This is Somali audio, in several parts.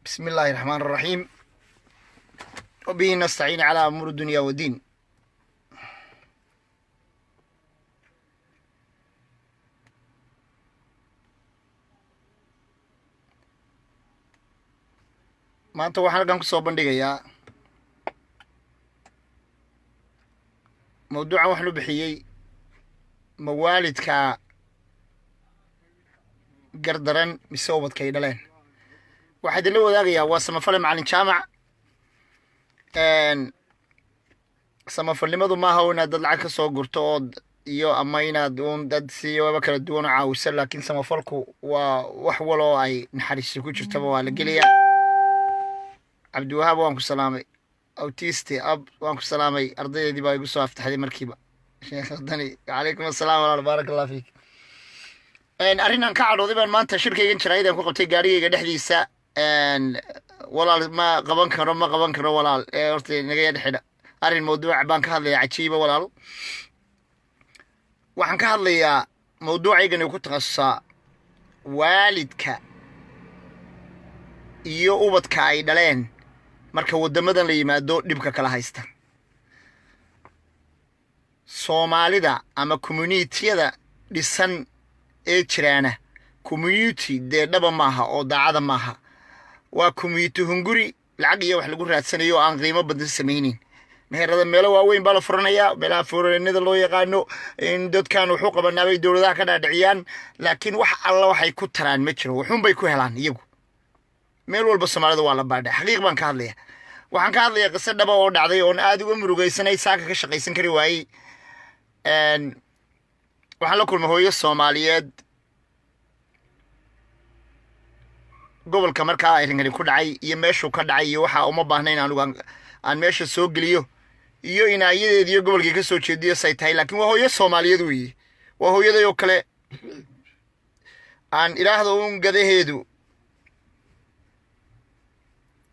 بسم الله الرحمن الرحيم وبه نستعين على أمور الدنيا والدين. maanta waxaan halkan ku soo bandhigayaa mawduucan wax loo bixiyey mawaalidka gardaran mise ubadka ay dhaleen. waxaa idinla wadaagayaa waa samafale macalin jaamac. samafalnimadu maaha inaad dad lacag ka soo gurto oo iyo ama inaad uun dad siyaabo kala duwan oo caawisa, laakiin samafalku waa wax waloo ay naxariisi ku jirtaba waa la geliyaa. cabdiwahaab waan ku salaamay. autisti ab waan ku salaamay. ardaydii baa igu soo aftaxday markiiba. sheekh dani calaykum assalaam walaal barakallahu fiik. arrinaan ka cadhooday baan maanta shirkaygan jaraayadaan ku qabtay gaarigayga dhexdiisa. walaal ma qaban karo walaal horta naga yadhxidha. arrin mawduuc baan ka hadlayaa cajiiba walaal. waxaan ka hadlayaa mawduucaygan uu ku takhasusaa waalidka iyo ubadka ay dhaleen marka waddamadan la yimaado dhibka kala haysta. soomaalida ama communitiyada dhisan ee jiraana community dee dhaba maaha oo daacada maaha. waa community hunguri lacag iyo wax lagu raadsanayo oo aan qiimo badan samaynin. meherada meelo waaweyn baa la furanayaa, meelaha fooreenada loo yaqaano in dadkan wuxuu qabanaabay dowladaha ka dhaadhiciyaan, laakiin wax alla waxay ku taraan ma jiro. wuxuun bay ku helaan iyagu. meel walba soomaalida waa la baadhay. xaqiiq baan ka hadlaya. waxaan ka hadlayaa qiso dhaba oo dhacday oon aad uga murugaysanay, saaka ka shaqaysan kari waayey. waxaan la kulmay hooyo Soomaaliyeed gobolka markaa arrinkani ku dhacay iyo meeshuu ka dhacay iyo waxa uma baahnayn anigu aan meesha soo geliyo iyo inaayadeed iyo gobolkii ka soo jeediyo say tahay, laakiin waa hooyo Soomaaliyeed weeye. waa hooyadayoo kale aan ilaahdo uun gadaheedu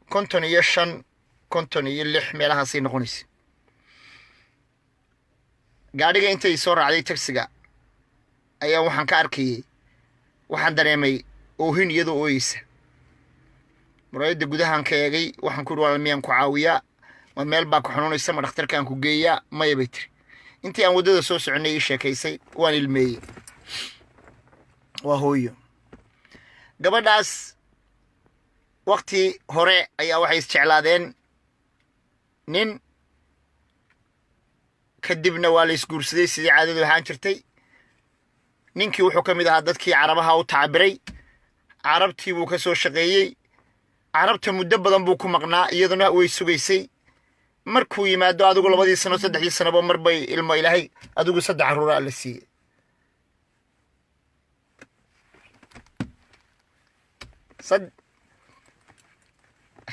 55 56 meelahaasay noqonaysa. gaadhiga intay soo raacday taksiga ayaa waxaan ka arkayay, waxaan dareemay oohin iyadoo ooyeysa. muraayadda gudahaan ka eegay, waxaan ku yidhi walaal miyaan ku caawiyaa, ma meel baa ku xanuunaysa, ma dhakhtarkaan ku geeyaa? maya bay tiri. intii aan waddada soo soconay ii sheekaysay, waan ilmeeyey. waa hooyo. gabadhaas waqti hore ayaa waxay isjeclaadeen nin, kadibna waa la isguursaday sidii caadadu ahaan jirtay. ninkii wuxuu ka mid ahaa dadkii carabaha u tacabiray. carabtii buu ka soo shaqeeyey. carabta muddo badan buu ku maqnaa, iyaduna way sugaysay. markuu yimaado adigu 2 sano 3 sanoba mar bay ilmo ilaahay adigu 3 caruura la siiyey.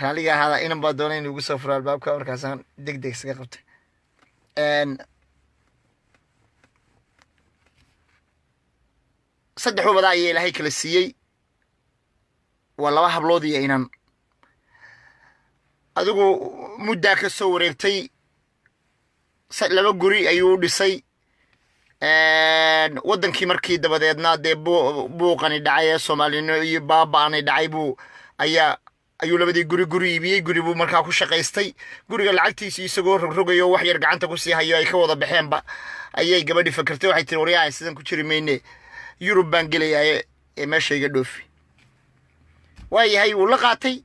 raaliga ahaada inan baa doonay in ugu soo furo albaabka, markaasaan degdeg isaga qabtay. saddex ubada ayaa ilaahay kala siiyey. waa 2 hablood iyo inan. adigu muddaa ka soo wareegtay. 2 guri ayuu dhisay. waddankii markii dabadeedna dee buuqani dhacay ee soomaalino iyo baaba'ani dhacay ayuu 2 guri iibiyey. guri buu markaa ku shaqaystay. guriga lacagtiisii isagoo rogrogayo wax yar gacanta ku sii hayo ay ka wada baxeenba ayay gabadhi fakartay. waxay tiri waryaha sidan ku jiri mayne, yurub baan gelayaa ee meesha iga dhoofi. waayahay wuu la qaatay.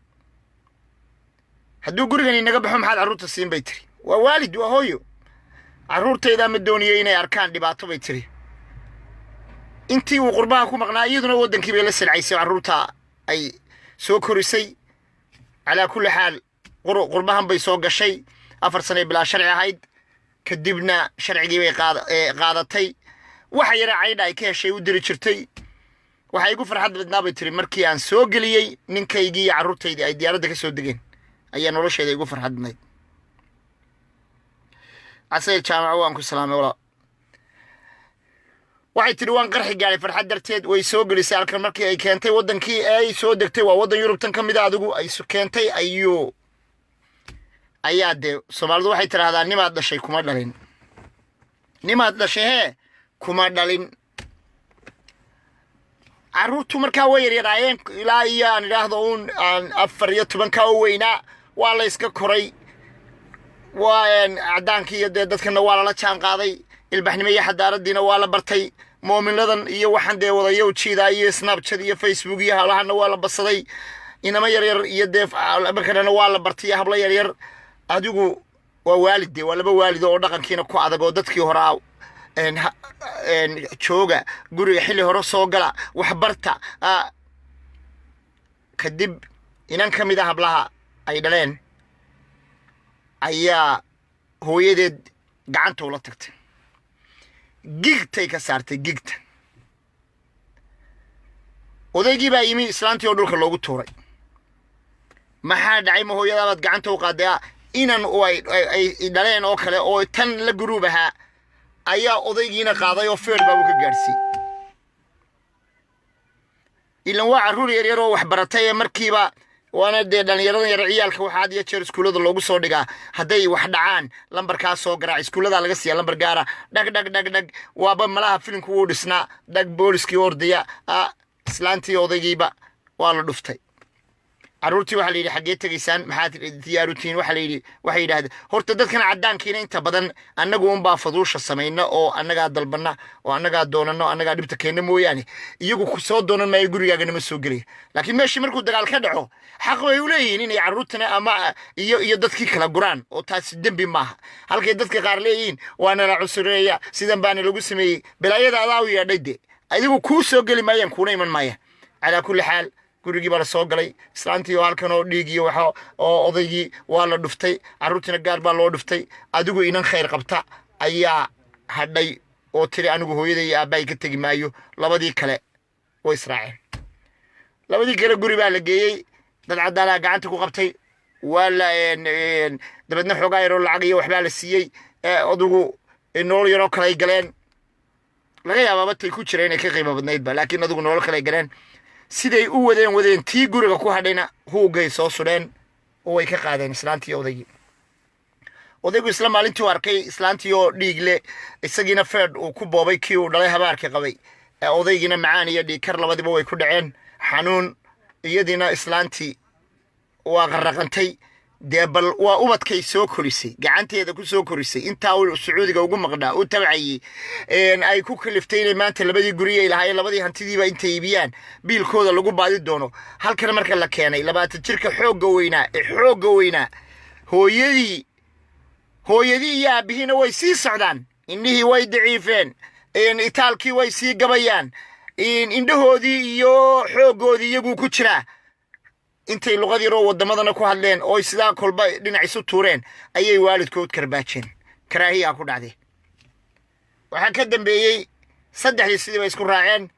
hadduu gurigan inaga baxo maxaad carruurta siin bay tiri. waa waalid, waa hooyo. carruurtaydaa ma dooniyo inay arkaan dhibaato bay tiri. intii uu qurbaha ku maqnaa iyaduna waddankii bay la silcaysay. carruurta ay soo korisay. calaa kulli xaal qurbahan bay soo gashay. 4 sano bilaa sharci ahayd. kadibna sharcigii bay qaadatay. waxa yara caydha ay ka heshay u diri jirtay. waxay igu farxad badnaa bay tiri markii aan soo geliyey ninkaygii iyo carruurtaydii ay diyaaradda ka soo degeen ayaa nolosheeda igu farxad badnayd. casayr jaamaco waan ku salaamay walaal. waxay tiri waan qarxi gaadhay farxad darteed. way soo gelisay halkan markii ay keentay waddankii ay soo degtay. waa waddan yurubtan ka mid a adigu ay keentay ayaa dee soomaalidu waxay tidhaahdaa nimaad dhashay kuma dhalin. nimaad dhashay kuma dhalin. carruurtu markaa way yaryaraayeen ilaa iyo aan idhaahdo uun aan 14 ka weynaa waa la iska koray waa cadaankii iyo dadkana waa la jaan qaaday ilbaxnimo iyo xadaaradiina waa la bartay moominadan iyo waxaan dee wadayo jiida iyo snapchat iyo facebook iyo halahana waa la basaday inama yaryar iyo deef markana waa la bartay habla yaryar adigu waa waalid waa laba waalid oo dhaqankiina ku adag oo dadkii hore jooga guriga xilli hore soo gala wax barta kadib inan ka mid ah hablaha ay dhaleen ayaa hooyadeed gacanta ula tagtay gigtay ka saartay gigta odaygii baa yimi islaantii oo dhulka loogu tuuray maxaa dhacay ma hooyadabaad gacanta u qaaday inan ay dhaleen oo kale oo tan la guruub ahaa ayaa odaygiina qaaday oo feer baa uu ka gaarsiiyey ilan waa carruur yaryar oo wax baratay markiiba waana dee dhalinyaradan yar ciyaalka waxaa had iyo jeer iskuullada loogu soo dhigaa hadday wax dhacaan lambarkaa soo garaac iskuullada laga siiya lambar gaara dhag waaba malaha filimku wuu dhisnaa dhag booliskii ordaya islaantii odaygiiba waa la dhuftay carruurtii waxaa la yidhi xaggee tegaysaan maxaad diyaarutiin waxay yidhaahdeen horta dadkan caddaankiina inta badan annagu unbaa faduusha samayna oo annagaa dalbanna oo annagaa doonano annagaa dhibta keenna mooyaane iyagu ku soo doonan maayo gurigaaganama soo gelaya laakiin meeshii markuu dagaal ka dhaco xaq bay u leeyihiin inay carruurtana ama iyo dadkii kala guraan oo taasi dembi maaha halkay dadka qaar leeyihiin waana la cusureeya sidan baana lagu sameeyey balaayada adaa u yeedhay de adigu kuu soo geli maayaan kuuna iman maayaan calaa kulli xaal gurigii baa la soo galay islaantii oo halkan oo dhiigiyo waxa oo odaygii waa la dhuftay carruurtiina gaar baa loo dhuftay adigu inan khayr qabta ayaa hadhay oo tiri anigu hooyaday iyo aabbahay ka tegi maayo labadii kale way israaceen labadii kale guri baa la geeyey dad cadaalaa gacanta ku qabtay waa la dabeedna xoogaa yaroo lacag iyo waxbaa la siiyey adigu nolol yaroo kale ay galeen laga yaabaaba tay ku jira inay ka qiimo badnaydba laakiin adigu nolol kale ay galeen siday u wadeen tii guriga ku hadhayna huugay soo sudheen oo way ka qaadeen islaantii odaygii odaygu isla maalintii u arkay islaantii oo dhiig leh isagiina feed uu ku boobay kii uu dhalay habaarkii qabay odaygiina macaan iyo dhiig kar labadiba way ku dhaceen xanuun iyadiina islaantii waa qarraqantay dee bal waa ubadkay soo korisay gacanteeda ku soo korisay intaa uu sacuudiga ugu maqnaa uu tabcayey ay ku kaliftay inay maanta labadii guri ay lahaayeen labadii hantidiiba intay iibiyaan biilkooda lagu baadi doono halkan marka la keenay 20 jirka xoogga weynaa hooyadii iyo aabihiina way sii socdaan indhihii way daciifeen itaalkii way sii gabayaan indhahoodii iyo xooggoodii iyagu ku jiraa intay luqad yaroo wadamadana ku hadleen oo sidaa kolba dhinac isu tuureen ayay waalidkood karbaajeen karaahiya ku dhacday waxaa ka dambeeyey saddexdii sidii bay isku raaceen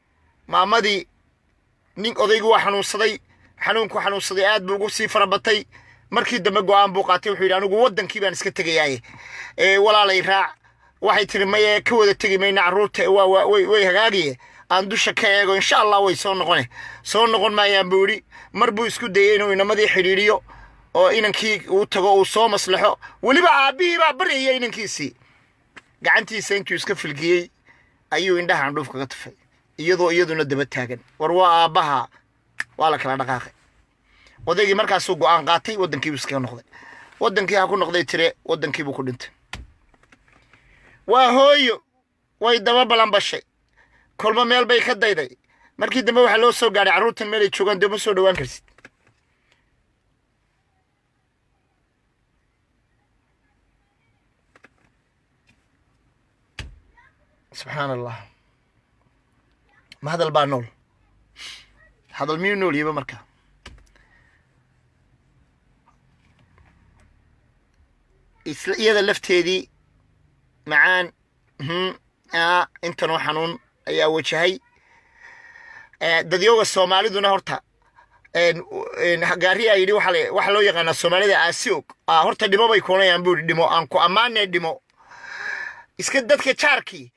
maamadii nin odaygu waa xanuunsaday aad buu ugu sii farabatay markii dambe go'aan buu qaatay wuxuu yidhi anigu waddankii baan iska tegayaaye walaalay raac waxay tiri maye ka wada tegi mayna carruurta way hagaagiye aan dusha ka eego insha allah way soo noqon maayaan buu yidhi mar buu isku dayay inuu inamadii xidhiidhiyo oo inankii uu tago uu soo maslaxo weliba aabbihii baa baryaya inankiisii gacantiisa intuu iska filgiyey ayuu indhaha andhuuf kaga tufay iyaduna daba taagan war waa aabbaha waa la kala dhaqaaqay odaygii markaasuu go'aan qaatay waddankiibuu iskaga noqday waddankii ha ku noqday tire waddankiibuu ku dhintay waa hooyo way daba balanbashay kolba meel bay ka dayday markii dambe waxaa loo soo gaadhay carruurtan meel ay joogaan dee ma soo dhowaan karsid subxaan allah ma hadal baa nool hadal miyuu nool yiba marka iyada lafteedii macaan intanoo xanuun ayaa wajahay dadyooga soomaaliduna horta gaari ay yidhi waxa loo yaqaanaa soomaalida aasiog horta dhimo bay koonayaan buu dhimo aan ku ammaanay dhimo iska dadka jaarkii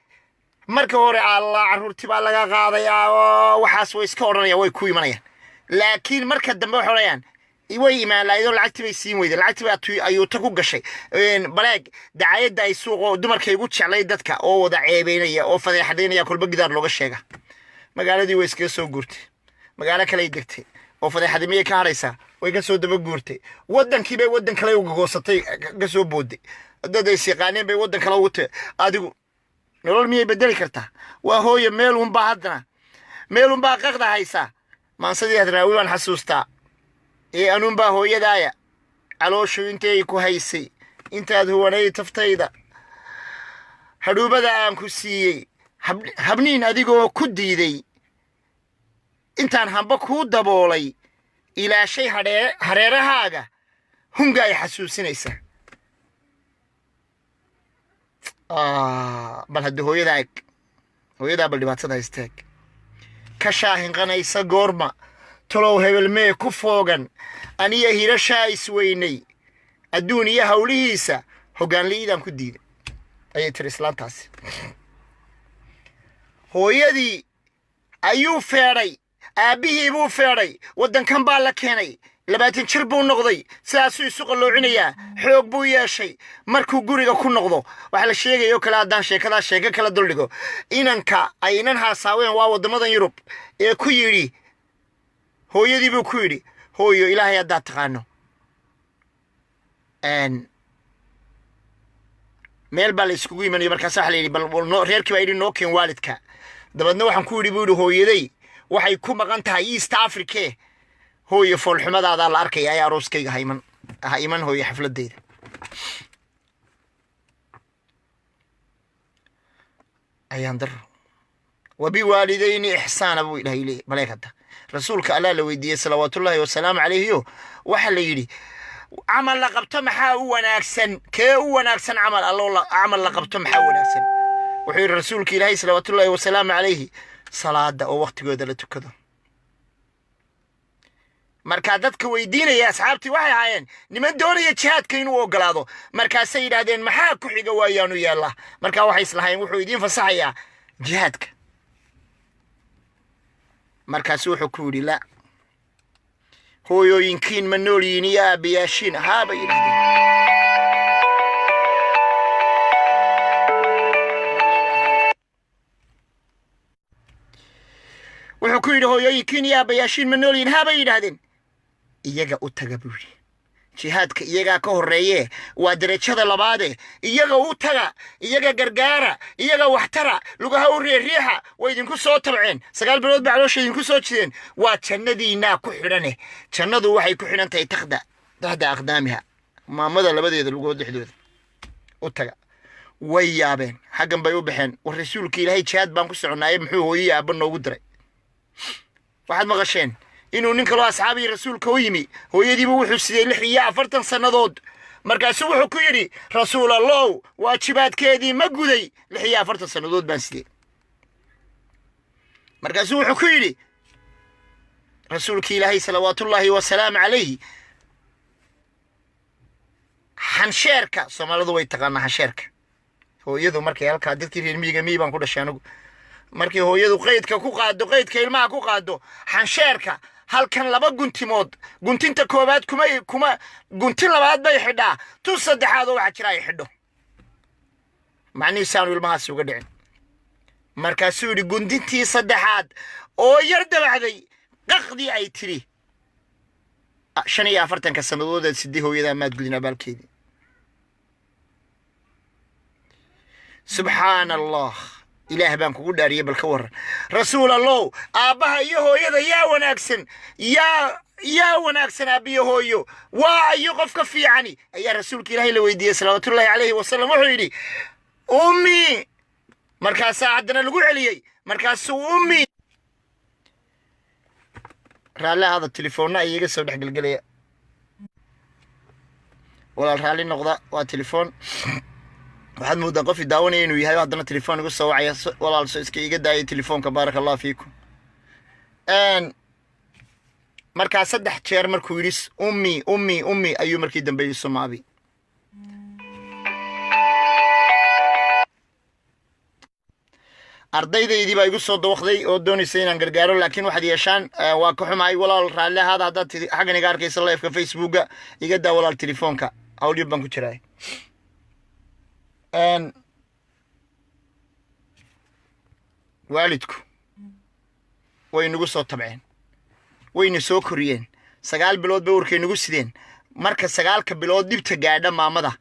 marka hore allah carruurtii baa laga qaadayaa waxaas way iska odhanayaan way ku imanayaan laakiin marka dambe waxay odhanayaan way imaan lahaydoo lacagtii bay siin weyday lacagtii baa ayuuta ku gashay baleeg dacayadda ay suuqoo dumarkay ugu jeclay dadka oo wada ceebeynaya oo fadeexadaynaya kolba gidaar looga sheega magaaladii way iskaga soo guurtay magaalo kale ay degtay oo fadeexadii miyay ka haraysaa way ka soo daba guurtay waddankii bay waddan kale uga goosatay ka soo booday dad ay siqaaneen bay waddan kale ugu tee adigu nolol miyay bedeli kartaa waa hooye meel unbaa haddana meel unbaa qaqda haysaa maansadii hadraawi baan xasuustaa ee anuunbaa hooyadaaya calooshu intay ku haysay intaad huwanay taftayda hadhuubada aan ku siiyey habniin adigoo ku diiday intaan hamba kuu daboolay ilaashay hareerahaaga hunga ay xasuusinaysaa bal hadda hooyadaa bal dhibaatada haysteeg ka shaahinqanaysa goorma talow hebelmee ku foogan aniya hirashaa isweynay adduun iyo hawlihiisa hoggaanli'idaan ku diiday ayay tiri islaantaasi hooyadii ayuu feedhay aabbihii buu feedhay waddankan baa la keenay 20 jir buu noqday sidaasuu isu qalloocinayaa xoog buu yeeshay markuu guriga ku noqdo waxa la sheegayo kala haddaan sheeko kala duldhigo inanka ay inan haasaaween waa waddamadan yurub ee ku yidhi hooyadii buu ku yidhi hooyo ilaahay haddaad taqaano meel baa la iskugu imanayo markaas waxa la yidhi bal reerkii baa yidhi noo keen waalidka dabadna waxaan ku yidhi buu yidhi hooyaday waxay ku maqan tahay east africa hooyo foolxumadaada la arkaya ayaa arooskayga ha iman hooyo xafladeyda ayaan daro wabiwaalidayni ixsaana buu ilaahay leeyahay maleekada rasuulka allah la weydiiyey salawaatullaahi wasalaamu calayhiyo waxa la yidhi camal la qabto maxaa u wanaagsan kee u wanaagsan camal la qabto maxaa wanaagsan wuxuu yidhi rasuulka ilaahay salawaatullaahi wasalaamu calayhi salaada oo waqtigooda la tukado markaa dadka weydiinaya asxaabtii waxay ahaayeen niman doonaya jihaadka inuu ogolaado markaasay yidhaahdeen maxaa ku xiga waayaanu yeellaa markaa waxay islahayn wuxuu idiin fasaxayaa jihaadka markaasu wuxuu ku yidhi la hooyooyinkiin ma nool yihiin iyo aabbayaashiin haabay yidhahdeen wuxuu ku yidhi hooyooyinkiin iyo aabbayaashiin ma nool yihiin haabay yidhahdeen iyaga u taga buu yidhi jihaadka iyagaa ka horreeye waa derajada labaade iyaga u taga iyaga gargaara iyaga waxtara lugaha u riixa way idinku soo tabceen 9 bilood baa caloosha idinku soo jideen waa jannadiinaa ku xidhane jannadu waxay ku xidhan tahay taxda aqdaamiha maamada labadeeda lugood dhexdooda u taga way yaabeen xaggan bay u baxeen war rasuulka ilaahay jihaad baan ku soconaaye muxuu hooyay aabba noogu diray waxaad maqasheen inuu nin kaloo asxaabii rasuulka u yimi hooyadiiba wuxuu sidey 46 sannadood markaasuu wuxuu ku yidhi rasuul allow waajibaadkeedii ma guday 46 sannadood baan sidey markaasuu wuxuu ku yidhi rasuulkii ilaahay salawaatullaahi wasalaamu calayhi xansheerka soomaalidu way taqaanaa xansheerka hooyadu markay halkaa dadkii reer miyiga miyi baan ku dhashay anigu markii hooyadu qaydka ilmaha ku qaado xansheerka halkan 2 guntimood guntinta koobaad kuma guntin labaad bay xidhaa tu saddexaad oo waxa jira ay xidho macnihiisaanu ilmahaas uga dhicin markaasuu yidhi guntintii saddexaad oo yar dabacday qaqdii ay tiri 45 sannadood sidii hooyada maad gudin abaalkeedii subxaana allah ilaah baan kugu dhaariyay bal ka waran rasuul allah aabaha iyo hooyada yaa wanaagsan aabiyo hooyo waa ayo qofka fiicani ayaa rasuulka ilaahay la weydiiyey salawaatullaahi calayhi wasallam wuxuu yidhi ummi markaasaa haddana lagu celiyey markaasuu ummi raalli hada telefoonna iyaga soo dhex gelgelaya walaal raalli noqda waa telefoon waxaad moodaa qof daawanaya inuu yahay haddana telefoon igu soo wacaya walaal soo iska iga daayay telefoonka barakallahu fiikum markaa 3 jeer markuu yidhi ummi ayuu markii dambe yidhi Soomaali ardaydaydii baa igu soo dawaqday oo doonaysay inaan gargaaro laakiin waxaad yeeshaan waa ka xumaay walaal raalli ahaada haddaad xaggan iga arkaysa live-ka facebooka iga daa walaal telefoonka audio baan ku jiraa waalidku way nagu soo tabceen wayna soo koriyeen 9 bilood bay urkay nagu sideen marka 9 bilood dibta gaadha maamada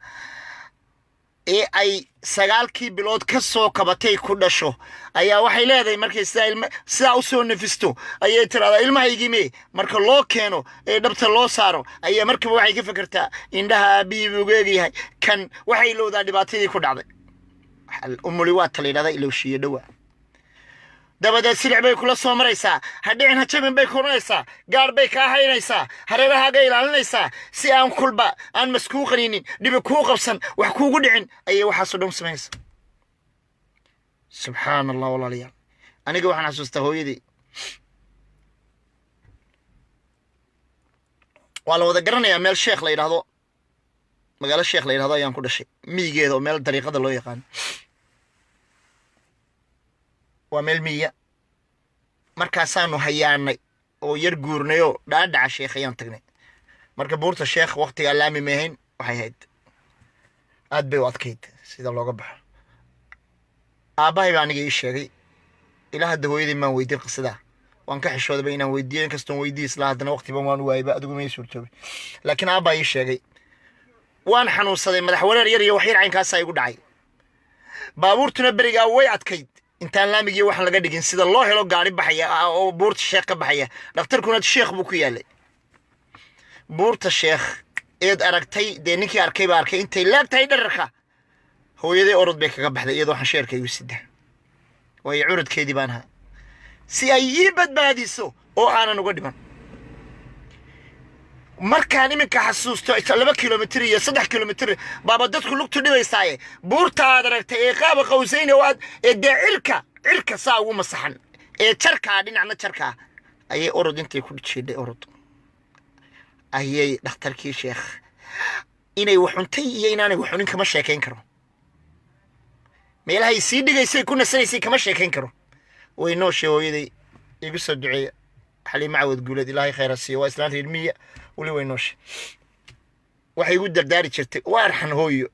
ee ay 9kii bilood ka soo kabatay ku dhasho ayaa waxay leedahay markay sida u soo nafisto ayay tiraahdaa ilmahaygii marka loo keeno ee dhabta loo saaro ayaa markaba waxay ka fikirtaa indhaha biibugeeyahay kan waxay loodaa dhibaatadii ku dhacday umuli waa taliidada ilowshiye dhawa dabada silic bay kula soo maraysaa hadhicin hajabin bay koonaysaa gaar bay ka haynaysaa hareerahaaga ilaalinaysaa si aan kulba aan maskuuq qaninin dib ku qabsan wax kuugu dhicin ayay waxa soo dhum sameeyay subhanallah walaaliya aniga waxaan xasuustaa hooyadii wala wada garanaya meel sheekh la yiraahdo magaalo sheekh la yiraahdo ayaan ku dhashay miigeedo meel dariiqada loo yaqaan ومل مية مركزانو هياني أو يرجورنيو دع الشيخ ينتقني مركب بورت الشيخ وقت علامي مهين وحيد أدبي وأكيد سيد الله قبح أباي يعني جي الشيخ إلى هاد هويدي ما ويدي قصدا وانكح الشهود بينا ويدي كستون ويدي صلاحنا وقت بمان وايبا أدقو ميسور تبي لكن أباي الشيخ وان حنو صدي مدح ولا ريري وحير عين كاسا يقول دعي بابورتنا بريقا وي أكيد intaan laamigii wax laga dhigin sida loo helo gaari baxaya oo buurta sheekh ka baxaya dhaqtarkuna sheekh buu ku yaalay buurta sheekh eed aragtay ninkii arkay baa arkay intay laagtay dharka hooyaday orod bay kaga baxday iyadoo xasheerka igu sida way curadkeedii baan ahaa si ay ii badbaadiso oo aanan uga dhiman markaan iminka xasuusto 2 kilomitir iyo 3 kilomitir baaba dadku lugtu dhibaysaaye buurtaad aragtay ee qaaba qowsayna waad ee cirka saa ugu masaxan ee jarka dhinacna jarka ayay orod intay ku jiiday orod ayay dhakhtarkii sheekh inay waxuntay iyo inaanay waxunin kama sheekayn karo meelahay sii dhigaysay ku nasanaysay kama sheekayn karo way noo sheegoyday igu soo duceeya حليم عود قولت إلهي خير السيا وإسلام المية ولي وينوش وحيقول درداري شرتي وأرحن هويو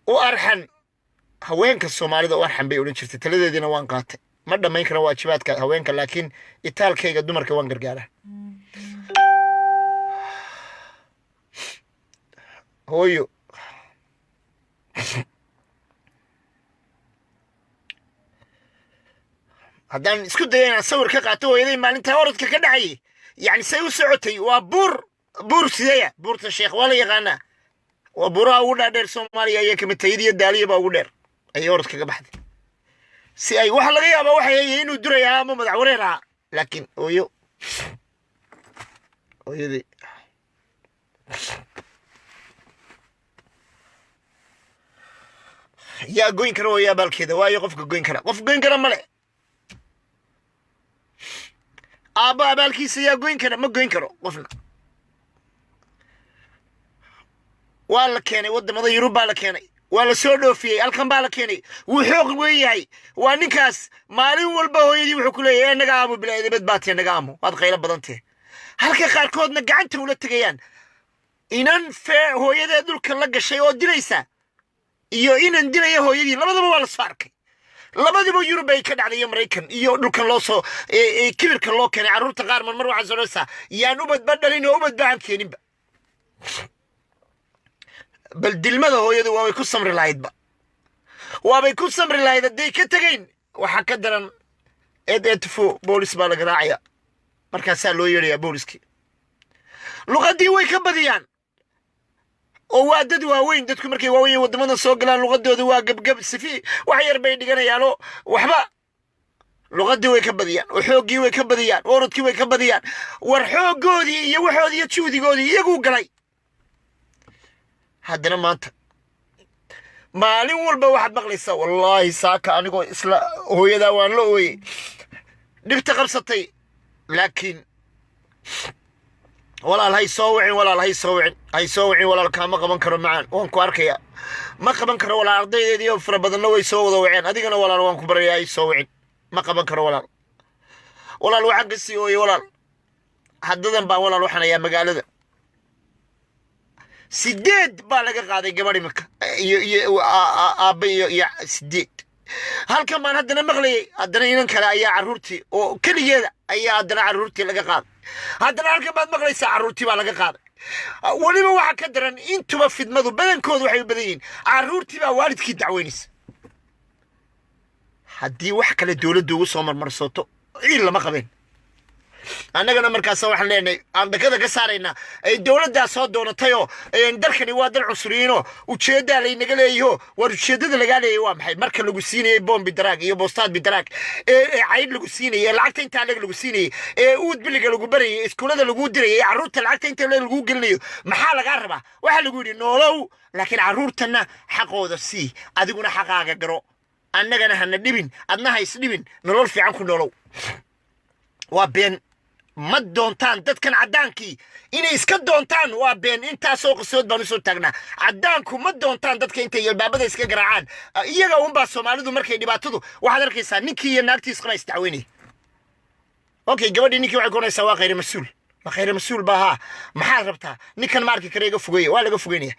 وأرحن هوينك الصومالي ده وأرحن بيقولين شرتي تلذي دينا وان قاتل مرة ما يكره واجباتك هوينك لكن إتال كي قدو مركا وان قرقاله هويو هذا اسكت دينا نصور كقعتو يدي ما انت ورد كدعي يعني سيو سعوتي وبور سيا بور الشيخ ولا يغانا وبورا ولا دير سوماليا ياك متيدي الداليه با ودير اي ورد كبخد سي اي waxa laga yaaba waxay inuu duraya ama madax wareera laakiin ooyadi yaa goyn karo yaa balkeeda waayo qofka goyn kara male أبا بالكي سياقين كنا ما قين كرو قفنا ولا كاني ود مضي يروب على كاني ولا سودو في الكم على كاني وحوق وياي ونكاس مالين والبهوي وحكولي نقامو بلا إذا بدباتي نقامو هذا خير بدنته هلك خاركود نقعنته ولا تجيان إنن فا هو يدا دول كلا شيء ودريسا إنن دريه هو يدي لما ضربوا على الصارك labadiiba Yurub ay ka dhacday Mareykan iyo dhulkan loo soo kibirka loo keenay caruurta qaar mar waxa soo yaan u badbadalin oo u badbaan keeninba bal dilmada hooyadu waa ku samri lahaydba waa ku samri lahayd haday ka tageen waxa ka daran eedfu boolis baa laga raacaya markaas loo yeeray booliski luqadii way ka badiyaan oo waa dad waaweyn dadku markay waaweyn wadamada soo galaan luqadooda waa gabgab sifi wax yar bay dhiganayaan waxba luqadii way ka badiyaan oo xoogii way ka badiyaan orodkii way ka badiyaan war xoogoodii iyo waxoodii juudigoodii iyagu galay haddana maanta maalin walba waxaad maqlaysaa wallahi saaka anigoo isla hooyada waan la ooyay dhibta qabsatay laakiin walaal hay soo wicin walaal ka ma qaban karo macaan waan ku arkaya ma qaban karo walaal ardaydeedii oo fara badan way soo wada wicin adigana walaal waan ku barayaa soo wicin ma qaban karo walaal waxa gasii oo walaal haddadan baa walaal waxaan ayaa magaalada sideed baa laga qaaday gabadhi marka iyo aabbe iyo sideed halkan baan haddana maqlayay haddana inan kale ayaa carruurtii oo keligeeda ayaa haddana carruurtii laga qaaday haddana halkan baad maqlaysaa carruurtii baa laga qaaday weliba waxa ka daran intuba fidmadu badankoodu waxay u badan yihiin carruurtii baa waalidkii dacweynaysa haddii wax kale dowladdu ugu soo marmarsoto ciil lama qabeen annagana markaas waxaan leenahay aan dhakada ka saaraynaa ay dowladdaa soo doonatayoo dalkani waa dal cusuriyiinoo ujeeddaa laynaga leeyaho war ujeeddada lagaa leeyahy waa maxay marka lagu siinayay boombi daraag iyo boostaad bidaraag caydh lagu siinayay lacagta intaa leg lagu siinayay uud biliga lagu barayay iskuullada lagu dirayay carruurta lacagta inta leg lagu gelinayo maxaa lagaa rabaa waxaa lagu yidhi noolow laakiin carruurtanna xaqooda sii adiguna xaqaaga garo annagana hana dhibin adna ha isdhibin nolol fiican ku noolow waa been ma doontaan dadkan caddaankii inay iska doontaan waa been intaasoo qasood baan usoo taagnaa caddaanku ma doontaan dadka intay albaabada iska garaacaan iyaga unbaa soomaalidu markay dhibaatadu waxaad arkaysaa ninkii iyo naagtiis qaba isdacweynaya okay gabadhii ninkii waxay kuonaysaa waa khayr mas-uul waa khayr mas-uul baa haa maxaad rabtaa ninkan ma arki kara iga fogeeya waa laga fogeynaya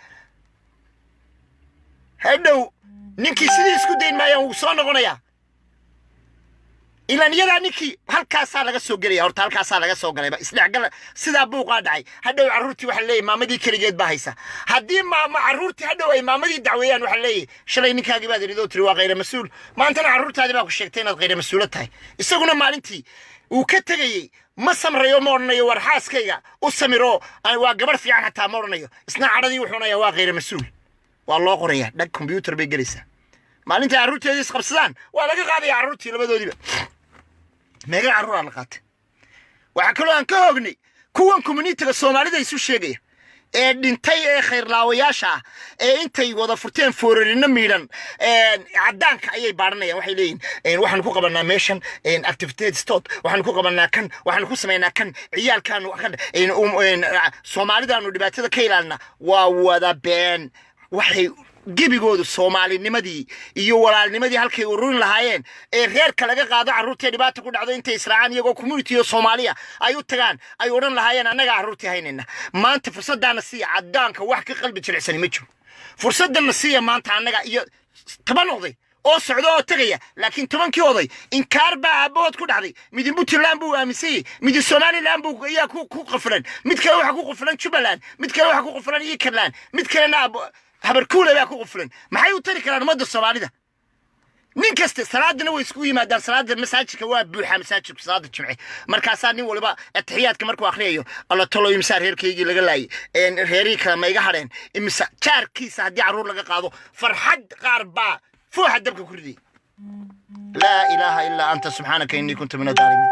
hadhow ninkii sidii isku dayn maayaan wuu soo noqonayaa ilaan iyadaa ninkii halkaasaa laga soo gelaya horta halkaasaa laga soo galayba isdhexgal sidaa buuqaa dhacay hadhow carruurtii waxaa leeyahy maamadii keligeed baa haysa haddii carruurtii hadhow ay maamadii dacweeyaan waxaa leeyahy shalay ninkaagii baad idhidoo tiri waa khayra mas-uul maantana carruurtaadii baa ku sheegtay inaad khayra mas-uulo tahay isaguna maalintii uu ka tegayey ma samrayo ma odhanayo war xaaskayga u samiro waa gabarh fiican xataa ma odhanayo isna cadhadii wuxuu onayaa waa khayra mas-uul waa loo qorayaa dhag kombyuutar bay gelaysaa maalintai carruurteedii isqabsadaan waa laga qaadaya carruurtii labadoodiiba meegan carruuraa la qaatay waxaa kaloo aan ka hoognay kuwan communitiga soomaalida isu sheegaya ee dhintay ee khayrlaawayaasha ah ee intay wada furteen foorarino miidhan caddaanka ayay baadhanayaan waxay leeyihin waxaanu ku qabanaa meeshan activitade stod waxaanu ku qabanaa kan waxaanu ku samaynaa kan ciyaalkaanu soomaalidaanu dhibaatada ka ilaalina waa wada been waxay gebigoodu soomaalinimadii iyo walaalnimadii halkay ururin lahaayeen ee reerka laga qaado carruurtee dhibaata ku dhacdo intay israacaan iyagoo community iyo soomaaliya ay u tagaan ay odhan lahaayeen annagaa carruurtii haynayna maanta fursaddaana siiya caddaanka wax ka qalbi jilicsani ma jiro fursaddanna siiya maanta annaga iyo 10 oday oo socdo oo tagaya laakiin 10kii oday inkaar baa aabahood ku dhacday midin puntland buu aaminsayey midin somaliland buu ayaa ku qafilan mid kale waxa ku qafilan jubbaland mid kale waxa ku qafilan iikaland mid kalena habarkuule baa ku quflan maxay u tari karaan ummadda soomaalida nin kasta salaadana way isku yimaadaan salaada masaajidka waa buuxa masaajidku salaada jimce markaasaa nin waliba atixiyaadka markuu akhriyayo alla tolo imsaar reerkaygii laga laayay reerii kale ma iga hadheen imsa jaarkiisa haddii carruur laga qaado farxad qaar baa fuuxa dabka ku riday laa ilaaha illaa anta subxaanaka innii kuntu min adaalimiin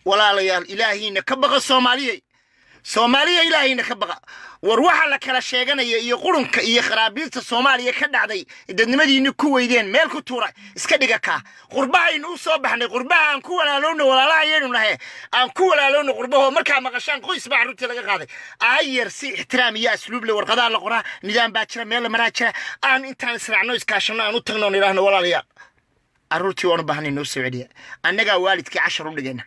walaalayaal ilaahiina ka baqa soomaaliya ilaahiina ka baqa war waxa la kala sheeganaya iyo qurunka iyo qaraabiilta soomaaliya ka dhacday dadnimadiina ku weydeen meel ku tuura iska dhiga ka qurbahaynu u soo baxnay qurbaha aan ku walaalowno walaalahayeenu nahay aan ku walaalowno qurbaho markaa maqashaan qoys baa carruurtii laga qaaday ayar si ixtiraam iyo asluub le warqadaa la qoraa nidaam baa jira meel la maraa jira aan intaan israacno iskaashanno aan u tagno on idhaahno walaalayaal carruurtii waanu baahnay noo soo celiya annagaa waalidkii cashar u dhigayna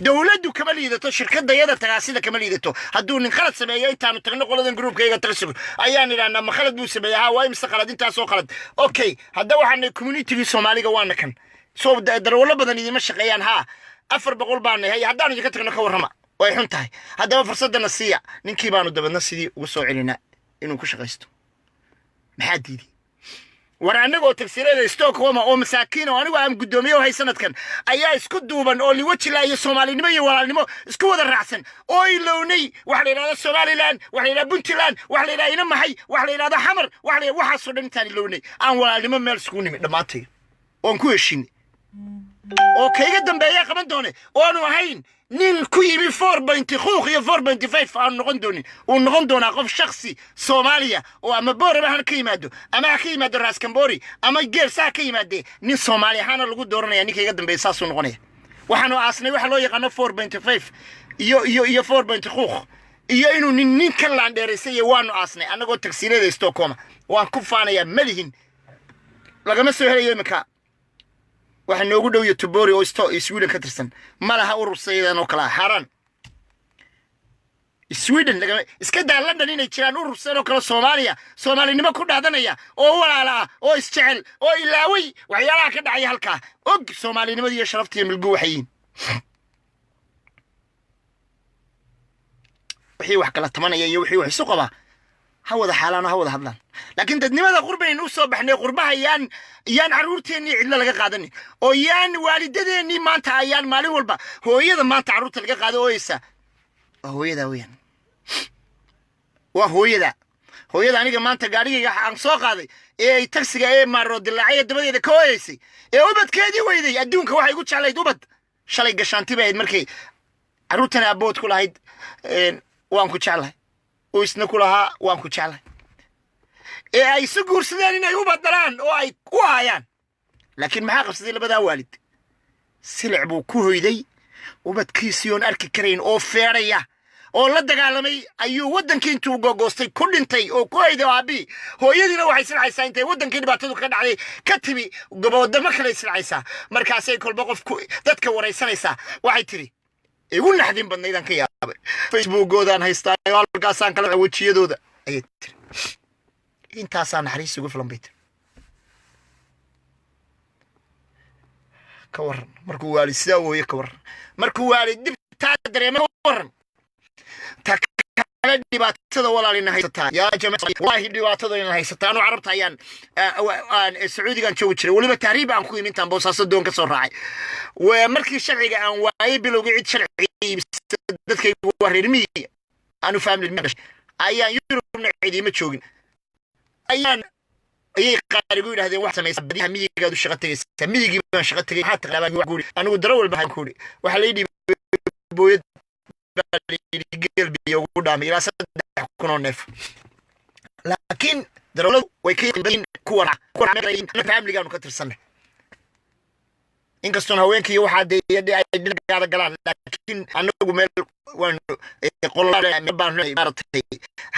dowladdu kama liidato shirkadayada tagaasida kama liidato hadduu nin khalad sameeyo intaanu tagno qoladan groupkayga tagsigo ayaan idhahnaa ma khalad buu sameeya haa waa imse khalad intaasoo khalad okay hadda waxaanay communitigii soomaaliga waana kan soo darwallo badan idima shaqeeyaan haa 400 baan nahay haddaanu idinka tagno ka warrama way xun tahay haddaba fursadana siiya ninkii baanu dabadna sidii ugu soo celinaa inuu ku shaqaysto maxaa diiday war anagoo tagsiirada Stockholm oo masaakiin oo anigu aan gudoomiyo hay sanadkan ayaa isku duuban oo liwajila iyo Soomaalinimo iyo walaalnimo isku wada raacsan oo ilownay wax la yiraahdo Somaliland wax la yiraahdo Puntland wax la yiraahdo ina maxay wax la yiraahdo xamar waxa soo dhantaan ilownay aan walaalnimo meel isku nimid dhamaatay oon ku heshin oo kayga dambeeya qaban doone oo aanu ahayn nin ku yimi 4.5 iyo 4.5 aan noqon doonaa qof shakhsi Soomaaliya oo ama booraba han ka yimaado ama ka yimaado Ras Kambori ama geersa ka yimaade nin Soomaali ahaan lagu dooranaya ninkayga dambeeyay soo noqonaya waxaanu aasnay waxa loo yaqaan 4.5 iyo 4.5 iyo inuu nin kan laan dheereysay waanu aasnay anagoo tagsiirada Stockholm waan ku faanaya malihin lagama soo helayo imika waxaan noogu dhow Tubori oo Sweden ka tirsan malaha urur saydan oo kala xaran sweden laga iska daa london inay jiraan urur sano kala soomaaliya soomaalinimo ku dhaadanaya oo walaala ah oo isjecel oo ilaaway waxyaalaha ka dhacay halkaa og soomaalinimada iyo sharafta iyo milgu waxayin wixii wax kala tamanaya iyo wixii wax isu qaba hawada xaalana hawada hadlaan laakiin dadnimada qurbaynu u soo baxnay qurbaha yaan caruurteennii cidla laga qaadanin oo yaan waalidadeennii maanta ayaan maalin walba hooyada maanta caruurta laga qaado ooysa hooyada weeyaan waa hooyada aniga maanta gaarigayga aan soo qaaday ee ay taksiga ee maaro dilaacay dabadeeda ka hooyaysay ee ubadkeedii weyday adduunka waxay ugu jeclayd ubad shalay gashaanti bayd markay caruurtana abood ku lahayd waan ku jeclahay oo isna ku lahaa waan ku jeclahay ee ay isu guursadeen inay u badalaan oo ay ku hayaan laakiin maxaa qabsaday labadaa waalid silic buu ku hoyday ubadkiisii oon arki karayn oo feeraya oo la dagaalamay ayuu waddankii intuu gogoostay ku dhintay oo ku hoyday aabii hooyadiina waxay silcaysaa intay waddankii dhibaatadu ka dhacday ka tibi goboodamo kale silcaysaa markaasay kolba qof dadka waraysanaysaa waxay tiri igu naxdin badnaydaan ka yaabay facebookoodaan haystaa halkaasaan kala wejiyadooda ayay tiri intaasaa naxariis ugu filan bay tiri ka waran markuu waalid sidaa hooye ka waran markuu waalid dhibtaa dareema waran ta kale dhibaatada walaalina haysataa yaa jamaa wallahi dhibaatada in haysataa anu carabta ayaan sacuudigan joogi jiray waliba tahriib aan ku imintaan boosaaso doon ka soo raacay markii sharciga aan waayay bilowgii cid sharci dadkaygu wareermiyey aanu family ayaan yurubna ciidima joogin ayay qaarigu yidhahdeen wax samaysa badiha miyigaad u shaqo tagaysaa miyigii baan shaqo tagay maxaa taqaabaan guuri anigu daro walba waxaan ku yidhi waxaa la yidhi booyad geel biyo ugu dhaamay ilaa 3,000 neef laakiin darawladu way ka yimaadeen kuwa family-gaanu ka tirsanay inkastoo haweenkii waxaa ay dhinaca galaan laakiin anagu meel waan qolada baan maartay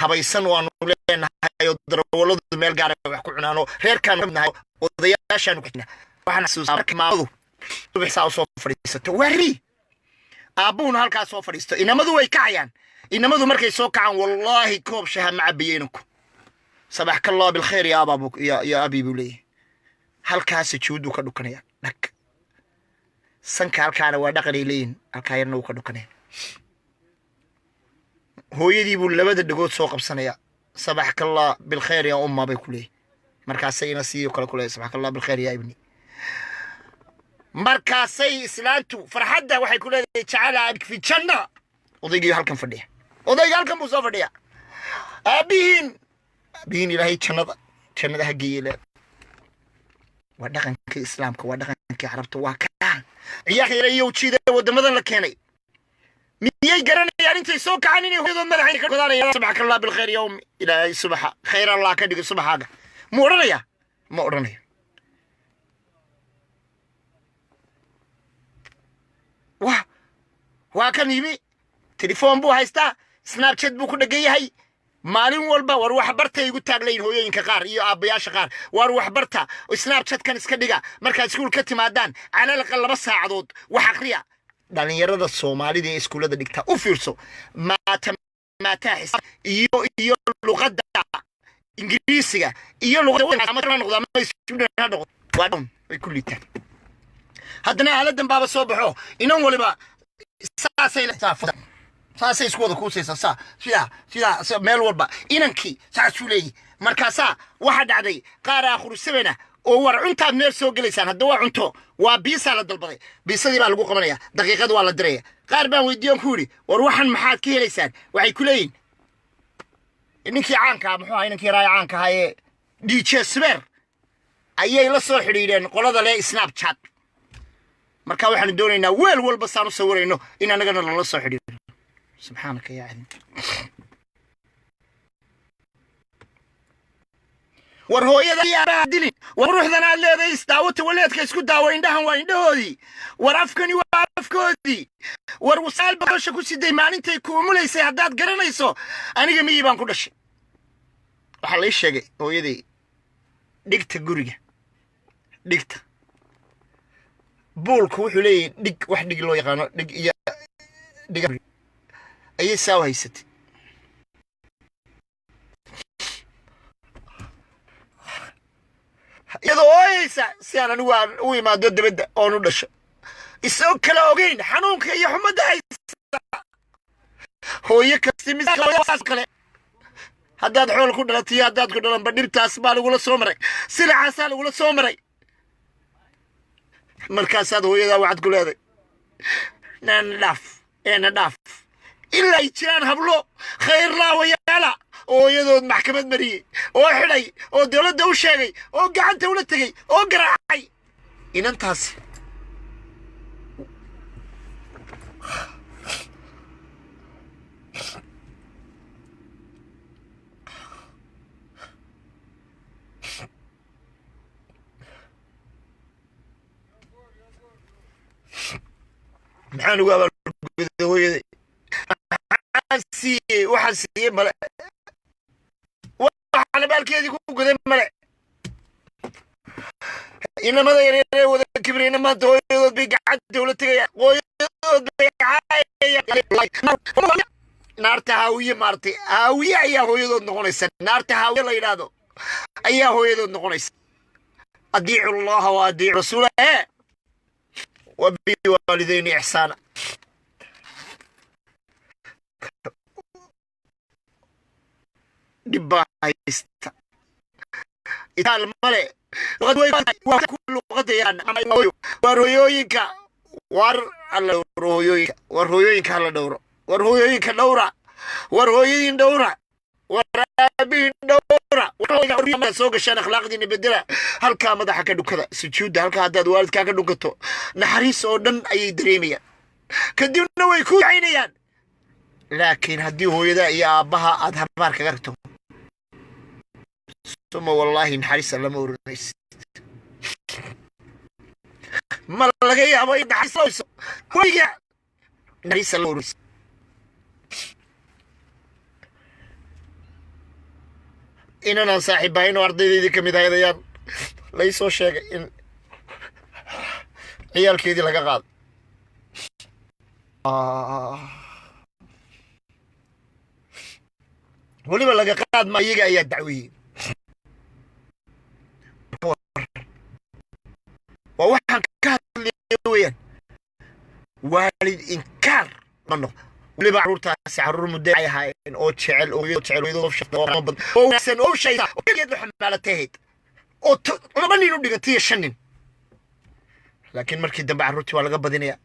habaysan waanu leenahay oo darawladu meel gaar ah wax ku cunaano reerkaan nahay odayaashaan ku xidhnaa waxaan xasuustaa maamadu subaxsaa soo fadhiisato wari aabbuuna halkaas soo fadhiisto inamadu way kacayaan inamadu markay soo kacaan wallaahi koob shaha ma cabayeenku sabax kallah bil khair ya abaabuk ya abi bulay halkaas juudu ka dhukanaya dhag sanka halkaana waa dhaqanay leeyin halkaayna uu ka dhukanay hooyadii buu labada dhagood soo qabsanaya sabax kallah bil khair ya umma bay kulay markaasay ina siiyo kala kulay sabax kallah bil khair ya ibni markaasay islaantu farxadda waxay ku leedahay jacala fi janna odaygii halkan fadhiya odayga halkan buu soo fadhiya aabihiin ilaahay jannada ha geeyay waa dhaqanka islaamka waa dhaqanka carabta waa kaan ciyaar khayr iyo ujeeda wadamadan la keenay miyay garanayaan intay soo kacaan inay hooyadood madaxay ka qodanayaan subxaaka allah bil khayr yawm ilaahay subxa khayr allah ka dhigo subxaaga ma odhanaya waa kan yimi telefoon buu haystaa snapchat buu ku dhagan yahay maalin walba war wax barta igu taaglayn hooyooyinka qaar iyo aabayaasha qaar war wax barta snapchat kan iska dhiga marka iskuul ka timaadaan calaalqa 2 saacadood wax akhriya dhalinyarada Soomaalida ee iskuulada dhigta u fiirso maata iyo luqadda ingiriisiga iyo luqadda ama noqdo ma iskuulada noqdo waa way kullitaan haddana haaladan baaba soo baxo inan waliba saasay isku wada kuusaysaa sida meel walba inankii saasuu leeyahay markaasaa waxa dhacday qaar aakhir sabana oo war cuntaad meel soo gelaysaan hadda waa cunto waa biisa la dalbaday biisadii baa lagu qabanaya daqiiqad waa la diraya qaar baan weydiiyan ku yiri war waxan maxaad ka helaysaan waxay ku leeyihiin ninkii caanka muxuu ahaa inankii raay caanka ahaa ee DJ Smer ayay la soo xiriireen qolada le Snapchat marka waxaan doonaynaa weel walba saan u sawirayno in anagana la soo xiriirno subxaanaka yaa cadi war hooyada yaa dilin war ruuxdan aad leedahay isdaawata waleedka isku daawo indhahan waa indhahoodii war afkani waa afkoodii war wasaal basha ku siday maalintay ku umulaysay haddaad garanayso aniga miyii baan ku dhashay waxaa la sheegay hooyadii dhigta guriga dhigta boolku wuxuu leeyahay dhig wax dhig loo yaqaano dhig iyo dhig ayay saaw haysatay iyadoo ooyeysa si aan anigu aan u imaado dibadda oon u dhasho isagoo kala ogeyn xanuunka iyo xumadda haysta hooyo kasta misaas kale haddaad xool ku dhalatay haddaad ku dhalanba dhibtaas baa lagula soo maray silacaasaa lagula soo maray markaasaad hooyadaa waxaad ku leeday na dhaaf ilaa ay jiraan hablo khayr laawayaala oo hooyadood maxkamad mariyey oo xidhay oo dowladda u sheegay oo gacanta ula tegey oo garaacay inantaasi maxaan ugu abaalguday hooyaday waxaan siiyey male waxaan abaalkeedii ku guday male inamada yaryaree wada kibrayna maanta hooyadood bay gacanta ula tegayaan hooyadood bay naarta haawiye maartay haawiye ayaa hooyadood noqonaysa naarta haawiye la yidhaahdo ayaa hooyadood noqonaysa adiicu allaha wa adiicu rasuulah وبوالدين إحسانا دبايست إتال ملء كل قضيان ورويوينك على رويوينك على دورة ورويوينك دورة ورويين دورة ورابين دورة ورويين سوق الشان أخلاق دي نبدلها هل كان مدحك كذا سجود هل كان هذا والد كان كدوكتو نحريس أودن أي دريمية كديونا ويكون عينيان لكن هدي هو يدا يا أبها أذهب مارك غرتو ثم والله نحريس لما ورنيس ما لقي أبا ينحريس ويجا نحريس لما ورنيس إننا صاحبين وأرضي ذي كم يدايان ليسوا شيء إن عيال كيدي لقى قال ولي ما لقى قاد ما يجي أي دعوي ووحن كان لوين والد إنكار منه ولي بعرور تاسع عرور مدعي هاي أو تشعل أو يتشعل ويضرب شفت ورمض أو نسن أو شيء وكيد محملة تهيد أو ربني نودي قتية شنن لكن مركي دم بعرورتي ولا قبضيني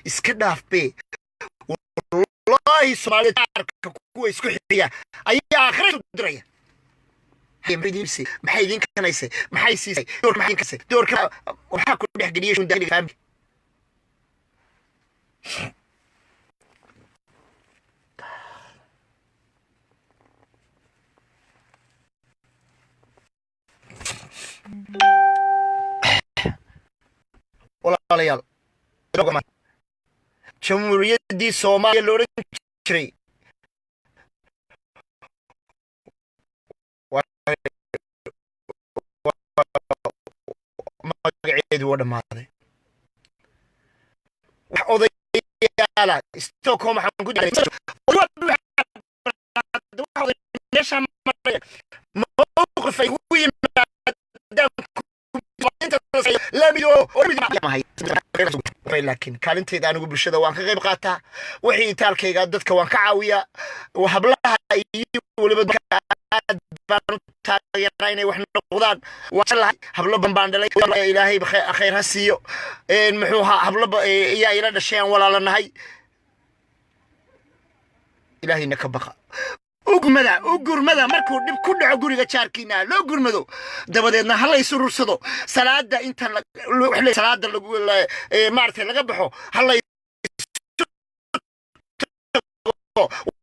إسكداف بي والله سوالي تارك كويس كحية أي آخر درية هي مريدي بسي محايدين كنايسي محايسي دور محايدين كسي دور كنا وحاكل بيحقنيش من داخلي فهمي walaalayaal jamhuuriyaddii Soomaaliya loo oran jiray magaceedu waa dhamaaday wax odayaala Stockholm waxaan ku jiray موقف يقول لا ميدو لكن كانت إذا أنا أقول بالشدة وأنا غير قاطع وحين تالكي قدتك وأنا كعوية وهبلها ولا بدك بانو تاجريني وإحنا نقضان وصلها هبلا بنباندلي يا إلهي بخير خير هسيو محوها هبلا يا إلى الشيء ولا لنا هاي إلهي نكبخ ugu markuu dib ku dhaco guriga jaarkiina loo gurmado dabadeedna hal ay surursado salaada inta salaada lagu maartay laga baxo hal ay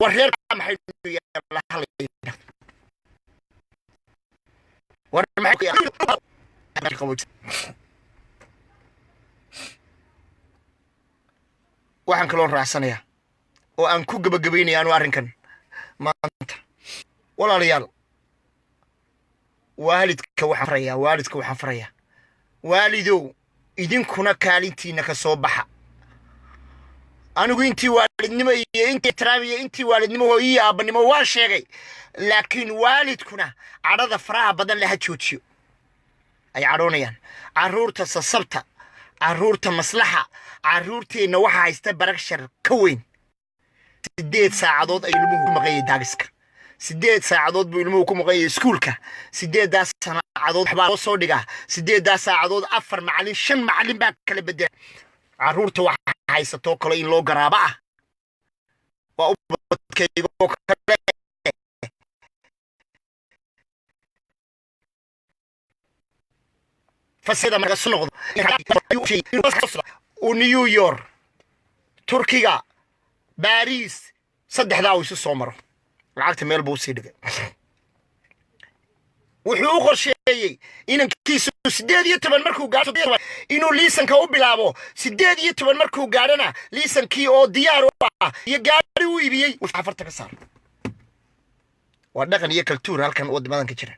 wareer maxay la halay war maxay waxaan kaloo raacsanayaa oo aan ku gabagabaynayaa arrinkan maanta walaalayaal waalidka waxaan farayaa waalidow idinkuna kaalintiina ka soo baxa anigu intii waalidnimo iyo intii taraabiya intii waalidnimo iyo aabanimo waan sheegay laakiin waalidkuna cadada faraha badan la joojiyo ay cadhoonayaan carruurta sasabta carruurta maslaxa carruurteenna waxaa haysta barakshar ka weyn 8 saacadood ay ilmuhu ku maqayay daagiska 8 saacadood buu ilmuhu ku maqayay iskuulka 8 saacadood waxbaa loo soo dhigaa 8 saacadood 4 macallin 5 macallin baa kala bedela carruurta waxaa haysato kale in loo garaaba ah waa ubadkaygo kale fasida marka soo noqdo New York Turkiga Paris saddexdaa uu soo maro lacagta meel buu sii dhigay wuxuu u qorsheeyay inankiisu 18 markuu gaaro inuu liisanka u bilaabo 18 markuu gaarana liisankii oo diyaar u ah iyo gaari u iibiyay wuxuu afarta ka saar waa dhaqan iyo kultuur halkan wadamadan ka jira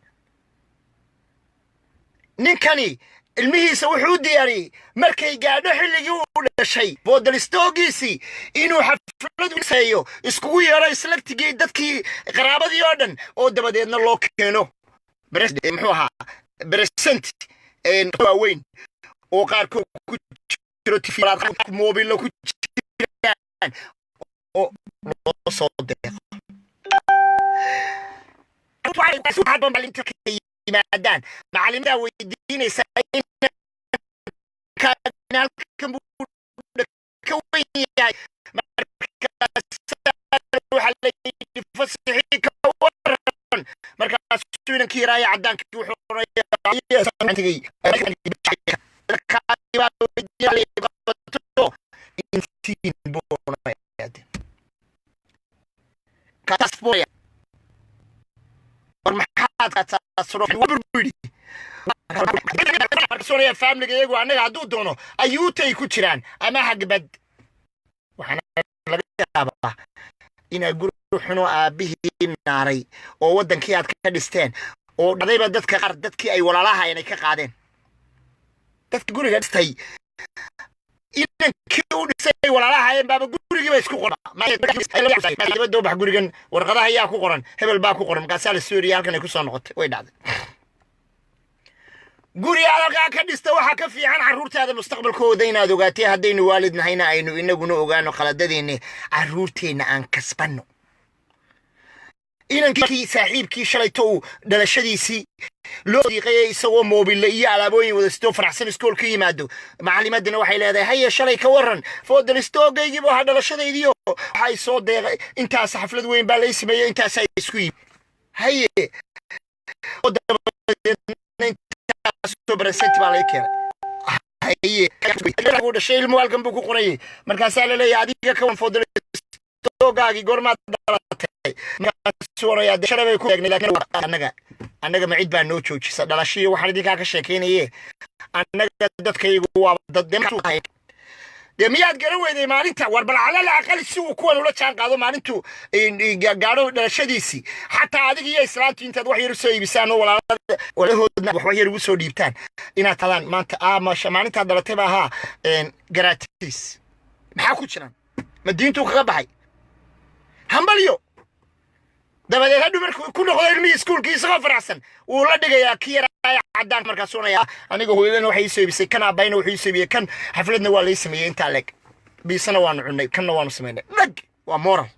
ninkani ilmihiisa wuxuu diyaariyay markay gaadho xilligii uu dhashay boodalistoogiisii inuu xaflad u sameeyo iskugu yeero islagtigii dadkii qaraabadii oo dhan oo dabadeedna loo keeno muxuu ahaa present waaweyn oo qaarkood ku jiro moobilo ku jiraan oo loo soo deeqo maadaan macallimada weydiinaysa halkan buu ka weyn yahay markaas waxa la yidhi fasaxii ka waran markaas inankii raaya cadaankii wuxuu oranayaa family iyagu anaga hadduu doono ayuutay ku jiraan ama hagbad waxaana laga yaabaa inaa guri xuno aabihii naaray oo waddankii aad ka dhisteen oo dhadayba dadka qaar dadkii ay walaalaha inay ka qaadeen dadka guriga dhistay inankii u dhisay walaalaha baaba gurigiiba isku qoran doobax gurigan warqadaha ayaa ku qoran hebel baa ku qoran markaasaa la sooriya halkan ay ku soo noqotay way dhacday guri halkaa ka dhista waxaa ka fiican carruurtaada mustaqbalkooda inaad ogaatay haddaynu waalid nahayna aynu inaguna ogaano qaladadeenna carruurteenna aan kasbanno inankii saaxiibkii shalayto uu dhalashadiisii loo diiqay isagoo moobile iyo alaabooyin wada sito faraxsan iskool ka yimaado macallimadina waxay leedahay haye shalay ka waran foodalistoogaygiiba waxa dhalashadaydiyo waxay soo deeqay intaas xaflad weyn baa lay sameeyay intaas ay isku yimid haye برسنت بالك هي uu dhashay ilmo halkan buu ku qorayay markaas la leeyahay adiga ka wan foodal toogaagi goorma dhalatay markaas waraya sharabay ku eegnay laakiin anaga ma cid baa noo joojisa dhalashii waxaan idinka ka sheekeynayay anaga dadkaygu waa dad miyaad garan weyday maalinta warbal cala la aqal si uu kuwan ula jaan qaado maalintu gaaro dhalashadiisii xataa adiga iyo islaantu intaad wax yar soo iibisaan oo walahoodna wax yar ugu soo dhiibtaan inaad talaan maanta maalinta dhalatay baa ahaa gratis maxaa ku jiraan madiintu kaga baxay hambalyo dabadeed hadhu markuu ku noqdo ilmihii iskuulkii isagoo faraxsan wuu la dhigayaa kii yaraa cadaan markaas unaya aniga hooyadana waxay soo ibisay kan aabayna wuxuu soo ibiyay kan xafladna waa la sameeyay inta leg biisana waanu cunay kanna waanu sameynay lag waa moral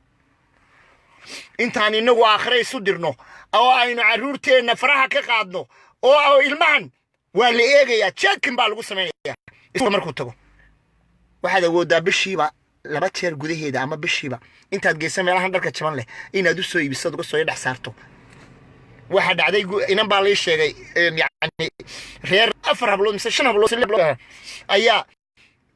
intaan inagu aakhire isu dirno oo aynu carruurteenna faraha ka qaadno oo ilmahan waa la eegayaa checkin baa lagu sameynayaa isku markuu tago waxaad awoodaa bishiiba laba jeer gudaheeda ama bishiiba intaad geysan meelahan dharka jaban leh inaad u soo iibisad uga soo dhex saarto waxa dhacday inan baa la sheegay yani reer 4 hablood mise 5 hablood ayaa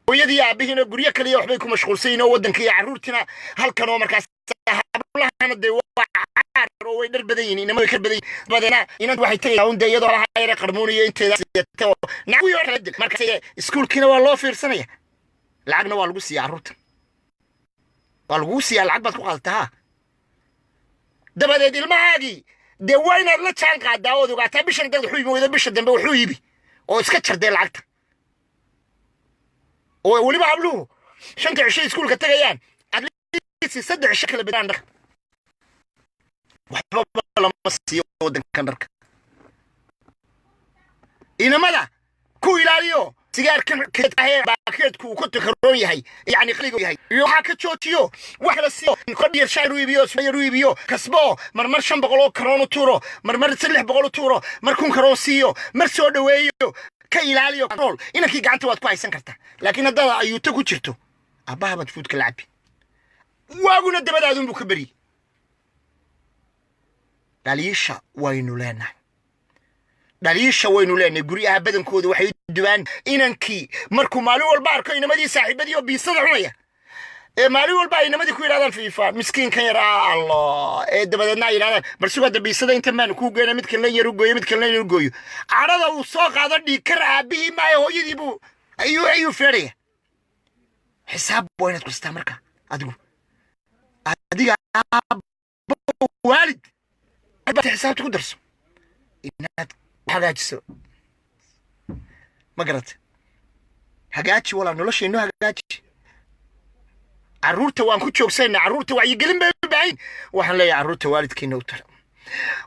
hooyadii aabihina guryo kaliya waxbay ku mashquulsayeen oo waddanka iyo carruurtina halkan oo markaas hablahana de oo way dhar badan yihiin inama ka badan badana inad waxay tagayaan unda iyadoo la hayr qarmuuniyo inteeda siyato nawi oo kala dil markaas iskuulkiina waa loo fiirsanaya lacagna waa lagu siiyaa carruurta waa lagu siiyaa lacag baad ku qaadataa dabadeed ilmahaagii de waa inaad la jaan qaadaa oo ogaataa bishan dad wuxuu yimid bisha dambe wuxuu yibi oo iska jarday lacagta oo waliba habluhu shanta cisho iskuulka tagayaan adliisi 3 cisho kala bedaan dhar waxba lama siiyo waddankan dharka inamada ku ilaaliyo sigaarkan baakadku ku takaroon yahay yani qaligo yahay waxa ka joojiyo wax la siiyo qadiyar shayru iibiyo kasbo marmar 500 oo karoon u tuuro marmar 300 u tuuro markuu karoon siiyo mar soo dhaweeyo ka ilaaliyo control inankii gacanta waad ku haysan kartaa laakiin hadda ayuuta ku jirto abaha bad food ka lacbi waaguna dabadaadun buu ka bari dhaliisha waynu leenahay guryaha badankooda waxay dubaan inankii markuu maalin walba arko inamadii saaxiibadii oo biisada cunaya maalin walba inamadii ku yiraahdaan fiifa miskiinkan yar Allah dabadeedna yiraahdaan bar sugada biisada inta maan ku geena mid kale yar u gooyo carada uu soo qaado dhiikar aabihi ma hooyadii buu ayuu feeraya xisaab waynaad ku istaa marka adiga waalid aad xisaabta ku darso inaad hagaajiso ma garat hagaaji wala nolosheenu hagaaji carruurta waan ku joogsanaa carruurta wacyi gelin bay u baahan waxaan leeyahay carruurta waalidkiina u tira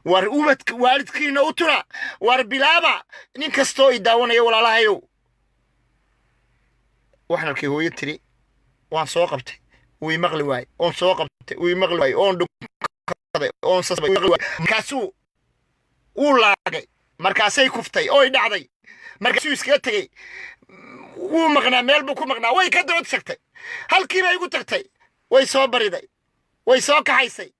war ubadka waalidkiina u tira war bilaaba nin kastoo i daawanayo walaalahayow waxaan arkay hooyo tiri waan soo qabtay way maqli waay oon soo qabtay way maqli waay oon dhunkaday oon sasbay kaasuu uu laagay markaasay kuftay oo dhacday markaasuu iskaga tagay wuu maqnaa meel buu ku maqnaa way ka dood sagtay halkii bay igu tagtay way soo bariday way soo kaxaysay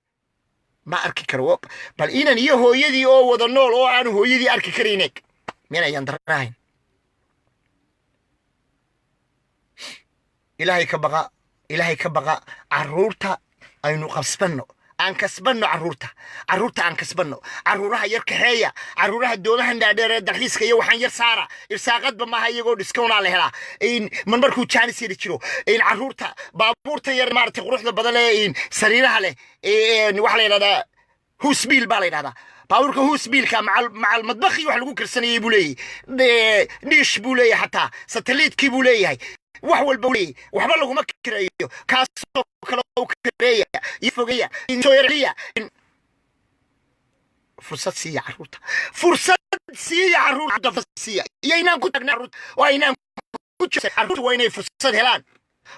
ma arki karo bal inan iyo hooyadii oo wada nool oo aan hooyadii arki karayneeg meel ayaan darahayn ilaahay ka baqa carruurta aynu qabsbanno aan kasbanno carruurta aan kasbanno carruuraha yar kaxeeya carruuraha doodahan dhaadheer dalxiiska iyo waxaan yar saara irsaaqadba maaha iyagoo discount la helaa man markuu jaanis yar jiro carruurta baabuurta yar maartay quruxda badan ee sariiraha leh waxa la yiraahdaa husbiil baa la yiraahdaa baabuurka husbiilka macal madbaxi wax lagu karsanayay buu leeyahay dish buu leeyahay hatta satellite-kii buu leeyahay wax walba waxba laguma kireeyo kaasoo kale oo kireeya ifogeeya soo yarliya fursad siiya carruurta inaan ku tagna carruurta waa inaan ku jeeso carruurta waa inay fursad helaan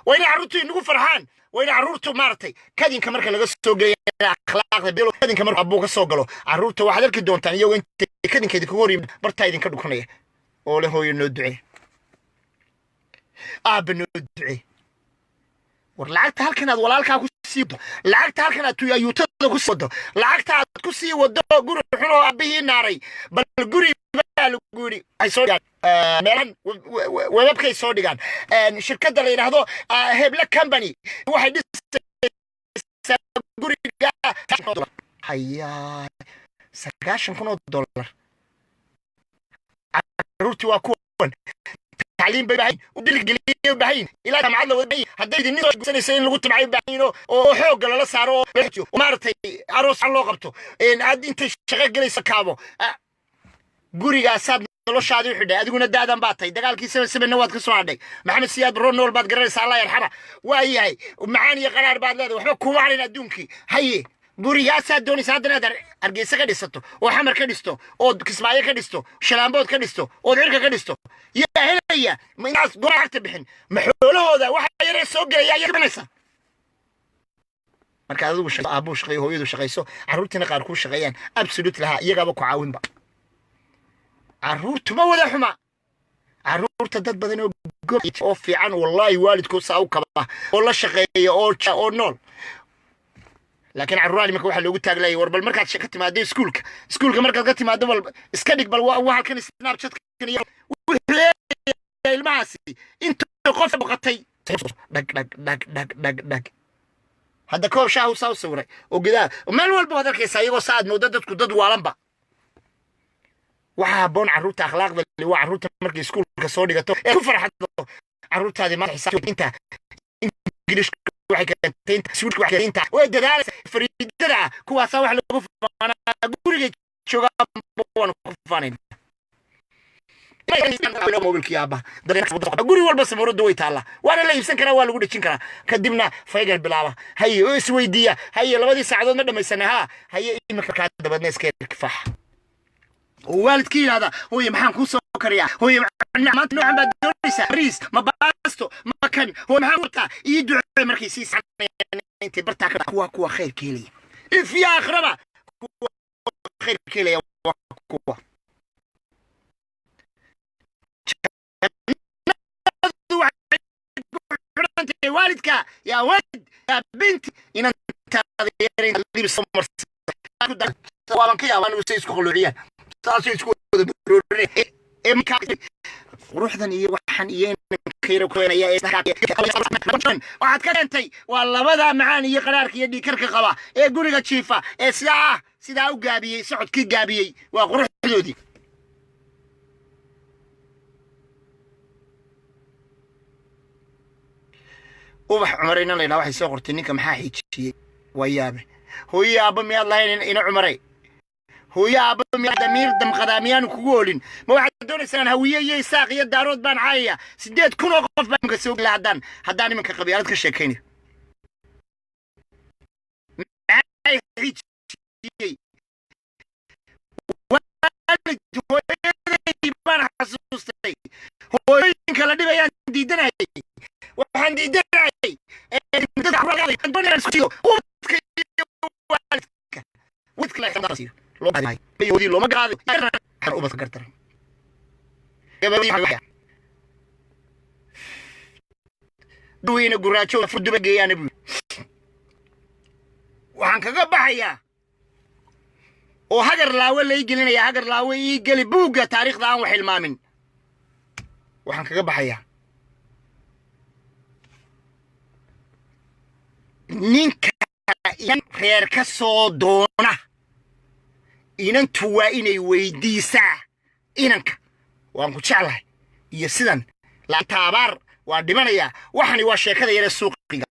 waa inay carruurtu inagu farxaan waa inay carruurtu maartay kadinka marka laga soo geliyo akhlaaqda bilo kadinka marka abuu ka soo galo carruurta waxaad arki doontaan iyagoo intay kadinkeeda ku hor barta idinka dhukanaya oo la hooyo noo ducee aabno ducee war lacagta halkan aad walaalkaa ku sii wado lacagta halkan aad tuyayuutada ku sii wado lacagta aad ku sii wado guri xun oo aabihii naaray bal guri baa lagu guri ay soo dhigaan meelan webabkay soo dhigaan shirkadda la yidhaahdo hebla company waxay dhisaysaa guriga hayaa $9,000 carruurtii waa kuwan تعليم بهين ودل قليل بهين إلى جامعة لو بهين هدي الناس سنين لو تبعي بهينه وحوق لا صاروا بحجوا ومارتي عروس على لقبته إن عاد أنت شغال جلس كابو قوري قاسد لو شادي وحده أديكون الدادم باتي دقال كيس سبع نواد كسر عندك محمد سياد برونول بعد قرر الله يرحمه وهي ومعاني قرار بعد هذا وحنا كوارنا دونكي هي قوري قاسد دوني سادنا در أرجيس كديستو وحمر كديستو أو كسماية كديستو شلامبود كديستو أو درك كديستو يا هلا ما الناس دور عتبحن محوله هذا واحد يرسوق يا بنسا marka adigu aabuu shaqay hooyadu shaqayso carruurtina qaar ku shaqeeyaan absolute laha iyagaba ku caawin ba carruurtu ma wada xuma carruurta dad badan oo fiican wallahi waalidku saaw kaba oo la shaqeeyo oo nool laakiin carruuraha marka waxa loogu taaglay war bal markaad shaqo timaado iskuulka markaad ka timaado bal iska dhig bal waa halkan snapchat kan iyo ilmahaasi inta qof baqatay dhag هذا كوب شاهو ساو سوري وكذا وما الوالد هذا الكيس أيوة سعد نودد كدد والنبا وحابون عروت أخلاق اللي هو عروت مركز سكول كسوري قطو كفر حتى عروت هذه ما حساب أنت إنجليش واحد أنت سويت واحد أنت وده فريد ده كوا سوا حلو أنا أقول لك شو قام كفانين بالكيابة أقولي والبس مرد ويتعالى وأنا لا يمسك كرا ولا قولي كنكرا كدمنا فيجر بلعبة هي سويدية هي لو بدي ساعدنا لما يسنها هي إنك كاتب بدنا سكير كفاح ووالدكي هذا هو محن كوسو كريا هو ما نوع بعد دوريسا ريس ما باستو ما كان هو محن يدعو مركزي سنة انت برتاك كوا خير كيلي في اخربه خير كيلي كوا والدك يا ولد يا بنت ان انت اللي بالسمر طبعا كده وانا وسيسكو خلوعيا ساسيسكو بروري ruuxdan iyo waxan iyo khayr ku weenaya waxaad ka dhantay waa labada macaan iyo qaraarka iyo dhikarka qaba ee guriga jiifa ee sidaa u gaabiyay socodkii gaabiyay waa quruxdoodii ubax cumarayna leena waxay soo qortay ninka maxaa xijiyay wayaabe hooyaaba miyaad lahayn ina cumaray هويا أبو مير دم قداميان كقولين ما واحد دون سنة هوية يساق يدارود بان عاية سديت كل وقف بان كسوق لهدان هداني من كقبيلات كشكيني والد هوية بان حسوستي هوية كلا دي بيان ديدنا وحن ديدنا ودك لا يحضر لو هاي بيودي لو ما قاعد حرق بس قرتر دوين قراتشو فرد بقيان بي وحن كغا بحيا oo hagar laawe la igelinaya hagar laawe ii gali buuga taariikhda aan wax ilmaamin waxaan kaga baxayaa ninka in reer ka soo doona inantu waa inay weydiisaa inanka waan ku jeclahay iyo sidan la taabar waa dhimanaya waxani waa sheekada yar suuqiga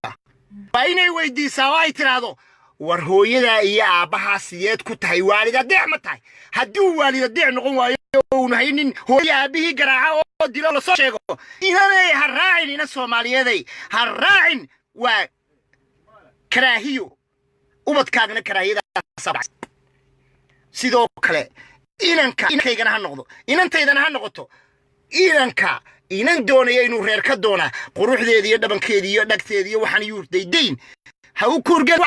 waa inay weydiisaa oo ay tiraado war hooyada iyo aabaha siyeed ku tahay waalida deex ma tahay haddii waalida deex noqon waayo oo nahaynin hooyada aabihii garaaca oo dilo la soo sheego inanay haraacin ina Soomaaliyeeday haraacin waa karaahiyo ubadkaagna karaahiyada sabab sidoo kale inankayga ha noqdo inantaydana ha noqoto inan doonaya inuu reer ka doona quruxdeeda iyo dhabankeeda iyo dhagteeda iyo waxaan yuurdayn ha u kurgan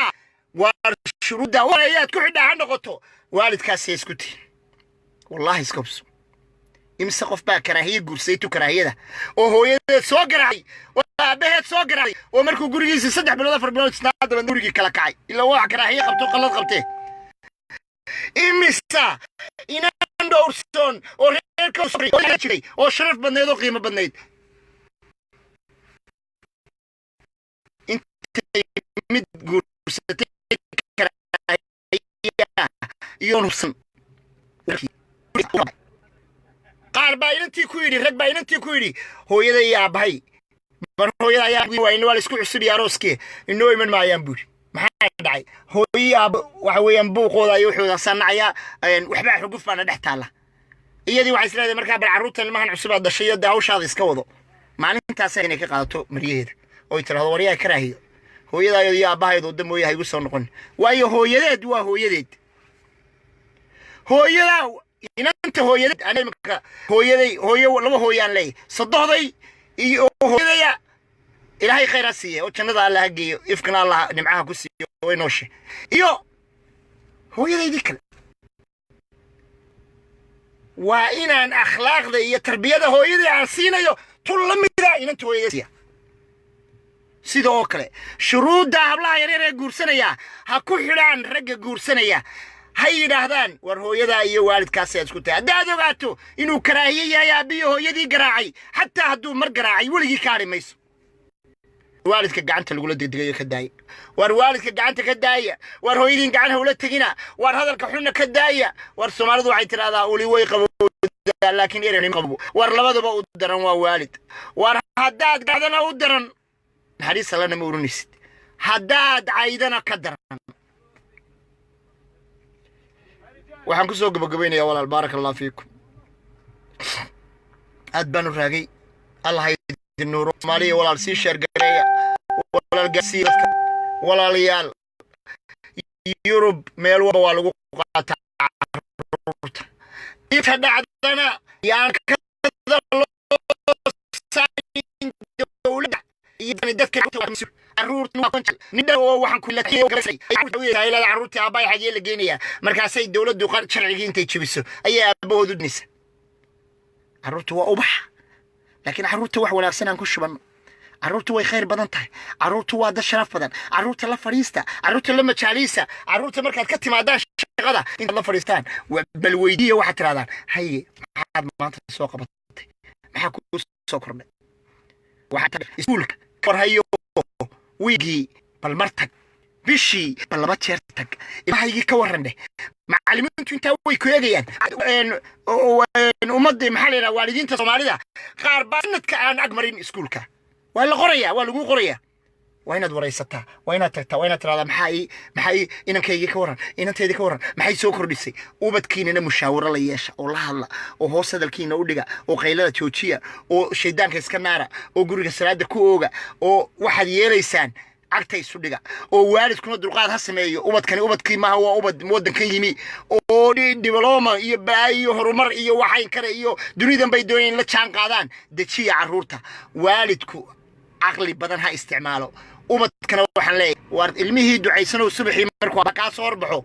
وشروط ورايات كحدة عنده قطو والد كاسي اسكتي والله اسكبس يمسقف بقى كراهية قرسيتو كراهية ده وهو يدد سوق راعي وابهد سوق راعي ومركو قريجي سدح بلوضة فربلوضة سنادة من دوريجي كلاكاي إلا واحد كراهية قبطو قلط قبطيه إمسا إنان دورسون وريركو صبري وشرف بنيد وقيمة بنيد انت مد قرسيتي يونسن قال باينتي كويري رد باينتي كويري هو يدا يا باي بر هو يدا يا وين ولا اسكو عسب يا روسكي انو من ما ينبوري ما دعي هو يا waxa weeyaan buuqooda ay wuxuu sanacaya waxba xuguf baan dhaxtaala iyadii waxa isleedahay marka bar caruurta ilmahan cusub ah dhashay daawshaada iska wado maalintaas ay ka qaadato mariyeed oo ay tiraahdo wariyaa karaahiyo hooyada iyo aabaheedu damooyay ay ugu soo noqon waayo hooyadeed waa hooyadeed hooyada inanta hooyadeed anamka hooyo laba hooyaan leey sadoxday iyo hooyada ilaahay khayr asiiyo oo jannada Allah geeyo ifkana Allah nimcaha ku siiyo way nooshe iyo hooyadeedii kale waa inaan akhlaaqda iyo tarbiyada hooyada aan siinayo tulamida inanta hooyada sidoo kale shuruuda hablaha yaryar ee guursanaya ha ku xidhaan ragga guursanaya hay yiraahdaan war hooyada iyo waalidkaas ay isku tahay hadaad ogaato inuu karaahiye yahay aabiyo hooyadii garaacay xataa hadduu mar garaacay weligii ka arimayso waalidka gacanta lagu la degdegayo ka daaya war waalidka gacanta ka daaya war hooyadii gacanta ula tagina war hadalka xunna ka daaya war Soomaalidu waxay tiraahdaa uli way qabo laakiin eereen qabo war labadaba u daran waa waalid war hadaad gacdana u daran حديث الله نمورنيس حداد عيدنا كدر وحنكو سوق بقبين يا ولد بارك الله فيكم أدبن الراقي الله يدي النور مالي ولا السي شرقرية ولا القسيلة ولا ليال يوروب ميلو والو قاطع يتدعنا يعني كذا دولة يعني دتك عرورت ندى waxaan ku leeyahay galasay ay la caruurtii aabay xagee la geenaya markaasay dawladdu qar sharciga intay jibiso ayaa aabahoodu dhinisa caruurtu waa ubax laakiin caruurta wax wanaagsan aan ku shuban caruurtu way khayr badan tahay caruurtu waa dad sharaf badan caruurta la fariista caruurta la majaalisa caruurta markaad ka timaadaan shaqada inta la fariistaan bal weydiiyo waxa tiraadaan haye maxaad maanta soo qabatay maxaa ku soo kordhay waxa iskuulka farhayo ويجي بالمرتق بشي باللبات شرتق ما هيجي كورن ده معلمين انت وي كويجيان ومضي محلنا والدين تصوماليدا قار بانتك aan agmarin iskuulka wala qoraya wala lagu qoraya wayna dwaraysataa wayna tagtaa wayna tiraada maxay inankayga ka waran inanteedii ka waran maxay soo kordhisay ubadkiina mushaawaro la yeesha oo la hadla oo hoos hadalkiina u dhiga oo qaylada joojiya oo shaydaanka iska naara oo guriga salaada ku ooga oo waxaad yeelaysaan agta isu dhiga oo waalidkuna dulqaad ha sameeyo ubadkii ma waa ubad wadankan yimi oo diploma iyo baayo horumar iyo waxay kale iyo dunidan bay doonayeen la jaan qaadaan dajiya caruurta waalidku aqli badan ha isticmaalo ubadkana waxaan leeyahay war ilmihii ducaysanoo subaxii markuu ka soo horbaxo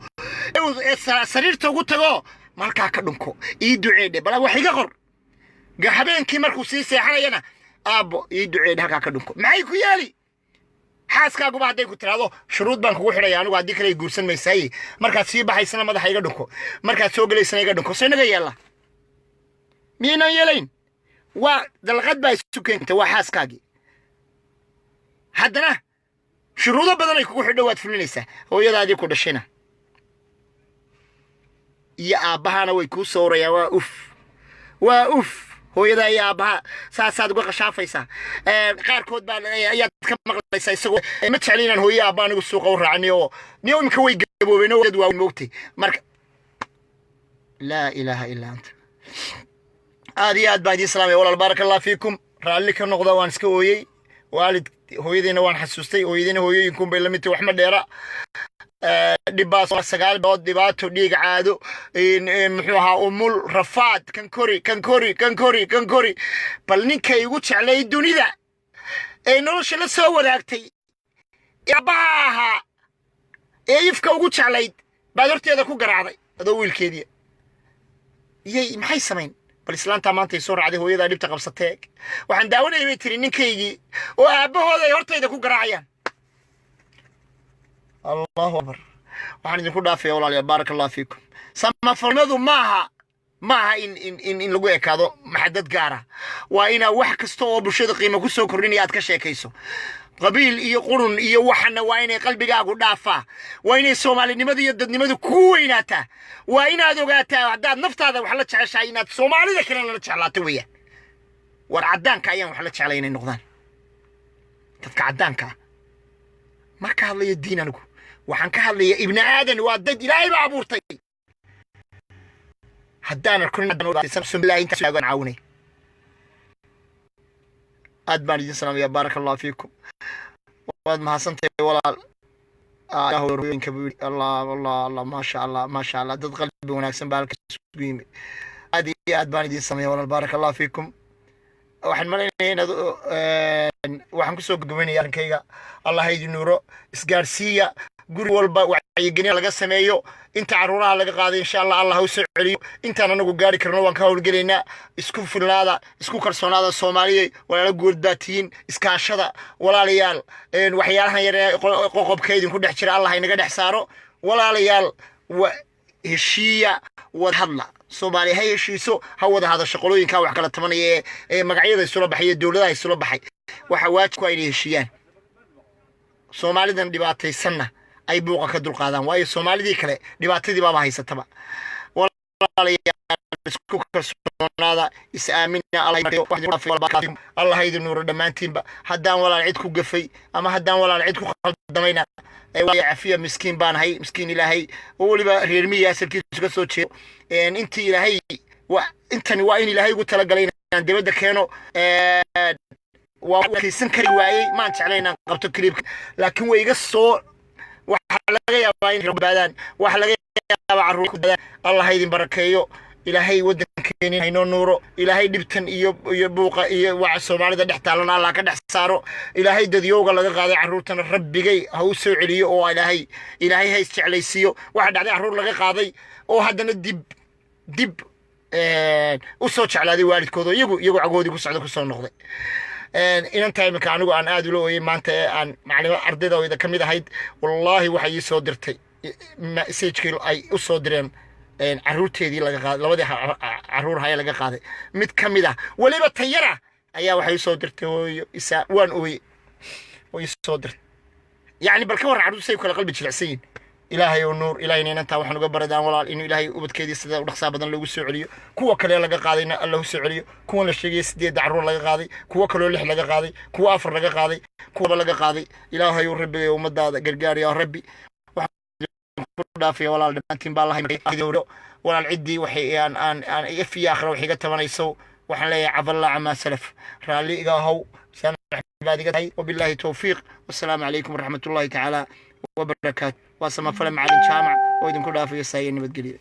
sariirta ugu tago markaa ka dhunko ii duceede bal wax iga qor habeenkii markuu sii seexanayana aabo ii duceede halkaa ka dhunko maxay ku yeeli xaaskaagu baa haday ku tiraado shuruud baan kugu xidhay anigu hadii kale guursan maysay markaad sii baxaysana madaxa iga dhunko markaad soo galaysana iga dhunko soo naga yeela miina yeelayn waa dalqad baa isu keentay waa xaaskaagii haddana shuruudo badan ay kugu xidho waad fulinaysaa hooyadaadii ku dhashayna iyo aabahana way kuu soorayaan waa uf hooyada iyo aabaha saasaad uga qashaafaysaa qaarkood baa ayaad ka maqlaysaa isagoo ma jeclinaan hooyo aabaa anigu suuqa u raacni oo niyo imka way gaboobeen oo dad waa moogtay marka laa ilaaha illa anta aad baa idin salaamay walaal barakallahu fiikum raalli ka noqda waan iska ooyay waalid hooyadiina waan xasuustay hooyadiina hooyooyinkuun bay la mid tahay wax ma dheera dhibaas sagaal bood dhibaato dhiig caado muxuu ahaa umul rafaad kan kori bal ninkay ugu jeclay dunida ee nolosha la soo wadaagtay aabbaha ahaa ee ifka ugu jeclayd baad horteeda ku garaacday adoo wiilkeedii iyay maxay samayn bal islaanta maanta soo raacday hooyada dhibta qabsatay waxaan daawanayay bay tiri ninkaygii oo aabahooda ay horteeda ku garaacayaan الله أكبر وحنا نقول دافع ولا يا بارك الله فيكم سما فرمضوا معها إن لقوك هذا محدد قارة وإن واحد كستوى بشيء قيمة كسو كرني أتكشى كيسو قبيل يقولون يوحنا وإن قلبي قاعد دافع وإن الصومالي نمدي كويناته وإن هذا قاتا عداد نفط هذا وحلت عشاينات الصومالي ذا كنا نلتش على تويه ورعدان كأيام وحلتش علينا النقدان تذكر عدان كا ما كان لي الدين أنكو وحن كان لي ابن آدم وادد إلهي بعبورتي حدانا كنا نقول سبسم الله انت ساقون عوني أدبان جي السلام يا بارك الله فيكم واد ما حسنتي ولا يا هو روين كبير الله ما شاء الله ضد قلبي وناكسن بالك سقيمي هذه أدبان جي السلام يا ولا بارك الله فيكم waxaan malaynayaa waxaan ku soo gudbinayaa arkayga Allah haydi nuuro isgaarsiya guri walba wacyigelin laga sameeyo inta caruuraha laga qaaday insha Allah u soo celiyo intaan anagu gaari karno waan ka hawlgaleynaa isku filnaada isku kalsoonaada Soomaaliyeed walaal guurdaatiyin iskaashada walaalayaal waxyaalahan yar qoqobkeedin ku dhex jira Allah inaga dhex saaro walaalayaal heshiya wad hadla Soomaali heshiiso hawada hada shaqooyinka wax kala tabanaya ee magacyada isula baxay dawladaha isula baxay waxa waajib ay heshiiyaan Soomaalidan dhibaataysanna ay buuqa ka dulqaadaan waayo Soomaalidii kale dhibaatadii baba haysataba walaalayaal isku kalsoonaada is-aamina Allah haydi nuuro dhamaantiinba haddaan walaal cid ku gafay ama haddaan walaal cid ku qaldamayna ay afiya miskiin baan hay miskiin ilaahay oo waliba reer miyaa salkiisu ka soo jeedo intii ilaahay intani waa in ilaahay ugu talagalay inaan dibadda keeno waa kaysan kari waayay maan jeclaynaan qabto clipka laakiin way iga soo waxa laga yaabaa in rabadaan waxa laga yaabaa caruur ku dadaan Allah idin barakeeyo إلهي ودن كينين هينو نورو إلهي دبتن إيو بوقا إيو وعى الصومالي دا دحتالنا الله كدح سارو إلهي داديوغا لغا قادي عرورتنا ربي هو سوعليو أو إلهي هاي استعليسيو واحد عدي عرور لغا قادي أو هادنا دب وصوتش على دي والد كودو يقو عقودي كسعودو كسو النقضي إن تايمك عنو أن آدلو إيه ما أنت أن معلمة أرددا وإذا كميدا هيد والله وحي صدرتي سيجكيل أي أصدرين عرورتي laga qaad labadii caruur haya laga qaaday mid kamida waliba tayara ayaa waxay soo dirtay oo isa waan oo soo dirtay yani balka war caruur say kala qalbi jilicsan ilaahay oo nuur ilaahayna inta waxaan uga baradaan walaal inuu ilaahay ubadkeedii sida u dhaqsa badan loogu soo celiyo kuwa kale laga qaadayna Allah soo celiyo kuwa la sheegay 8 caruur laga qaaday kuwa kale 6 laga qaaday kuwa 4 laga qaaday kuwa laga qaaday ilaahay oo rabbiga ummadaada gargaar ya rabbi دافي ولا دمانتين بالله ولا العدي وحي أن يفي آخر وحي قتمنيسو وحن لي عفى الله عما سلف رالي إذا سامح عبادي وبالله توفيق والسلام عليكم ورحمة الله تعالى وبركاته واسما فلم على الجامع وإذن كل دافي السيئين بتقليل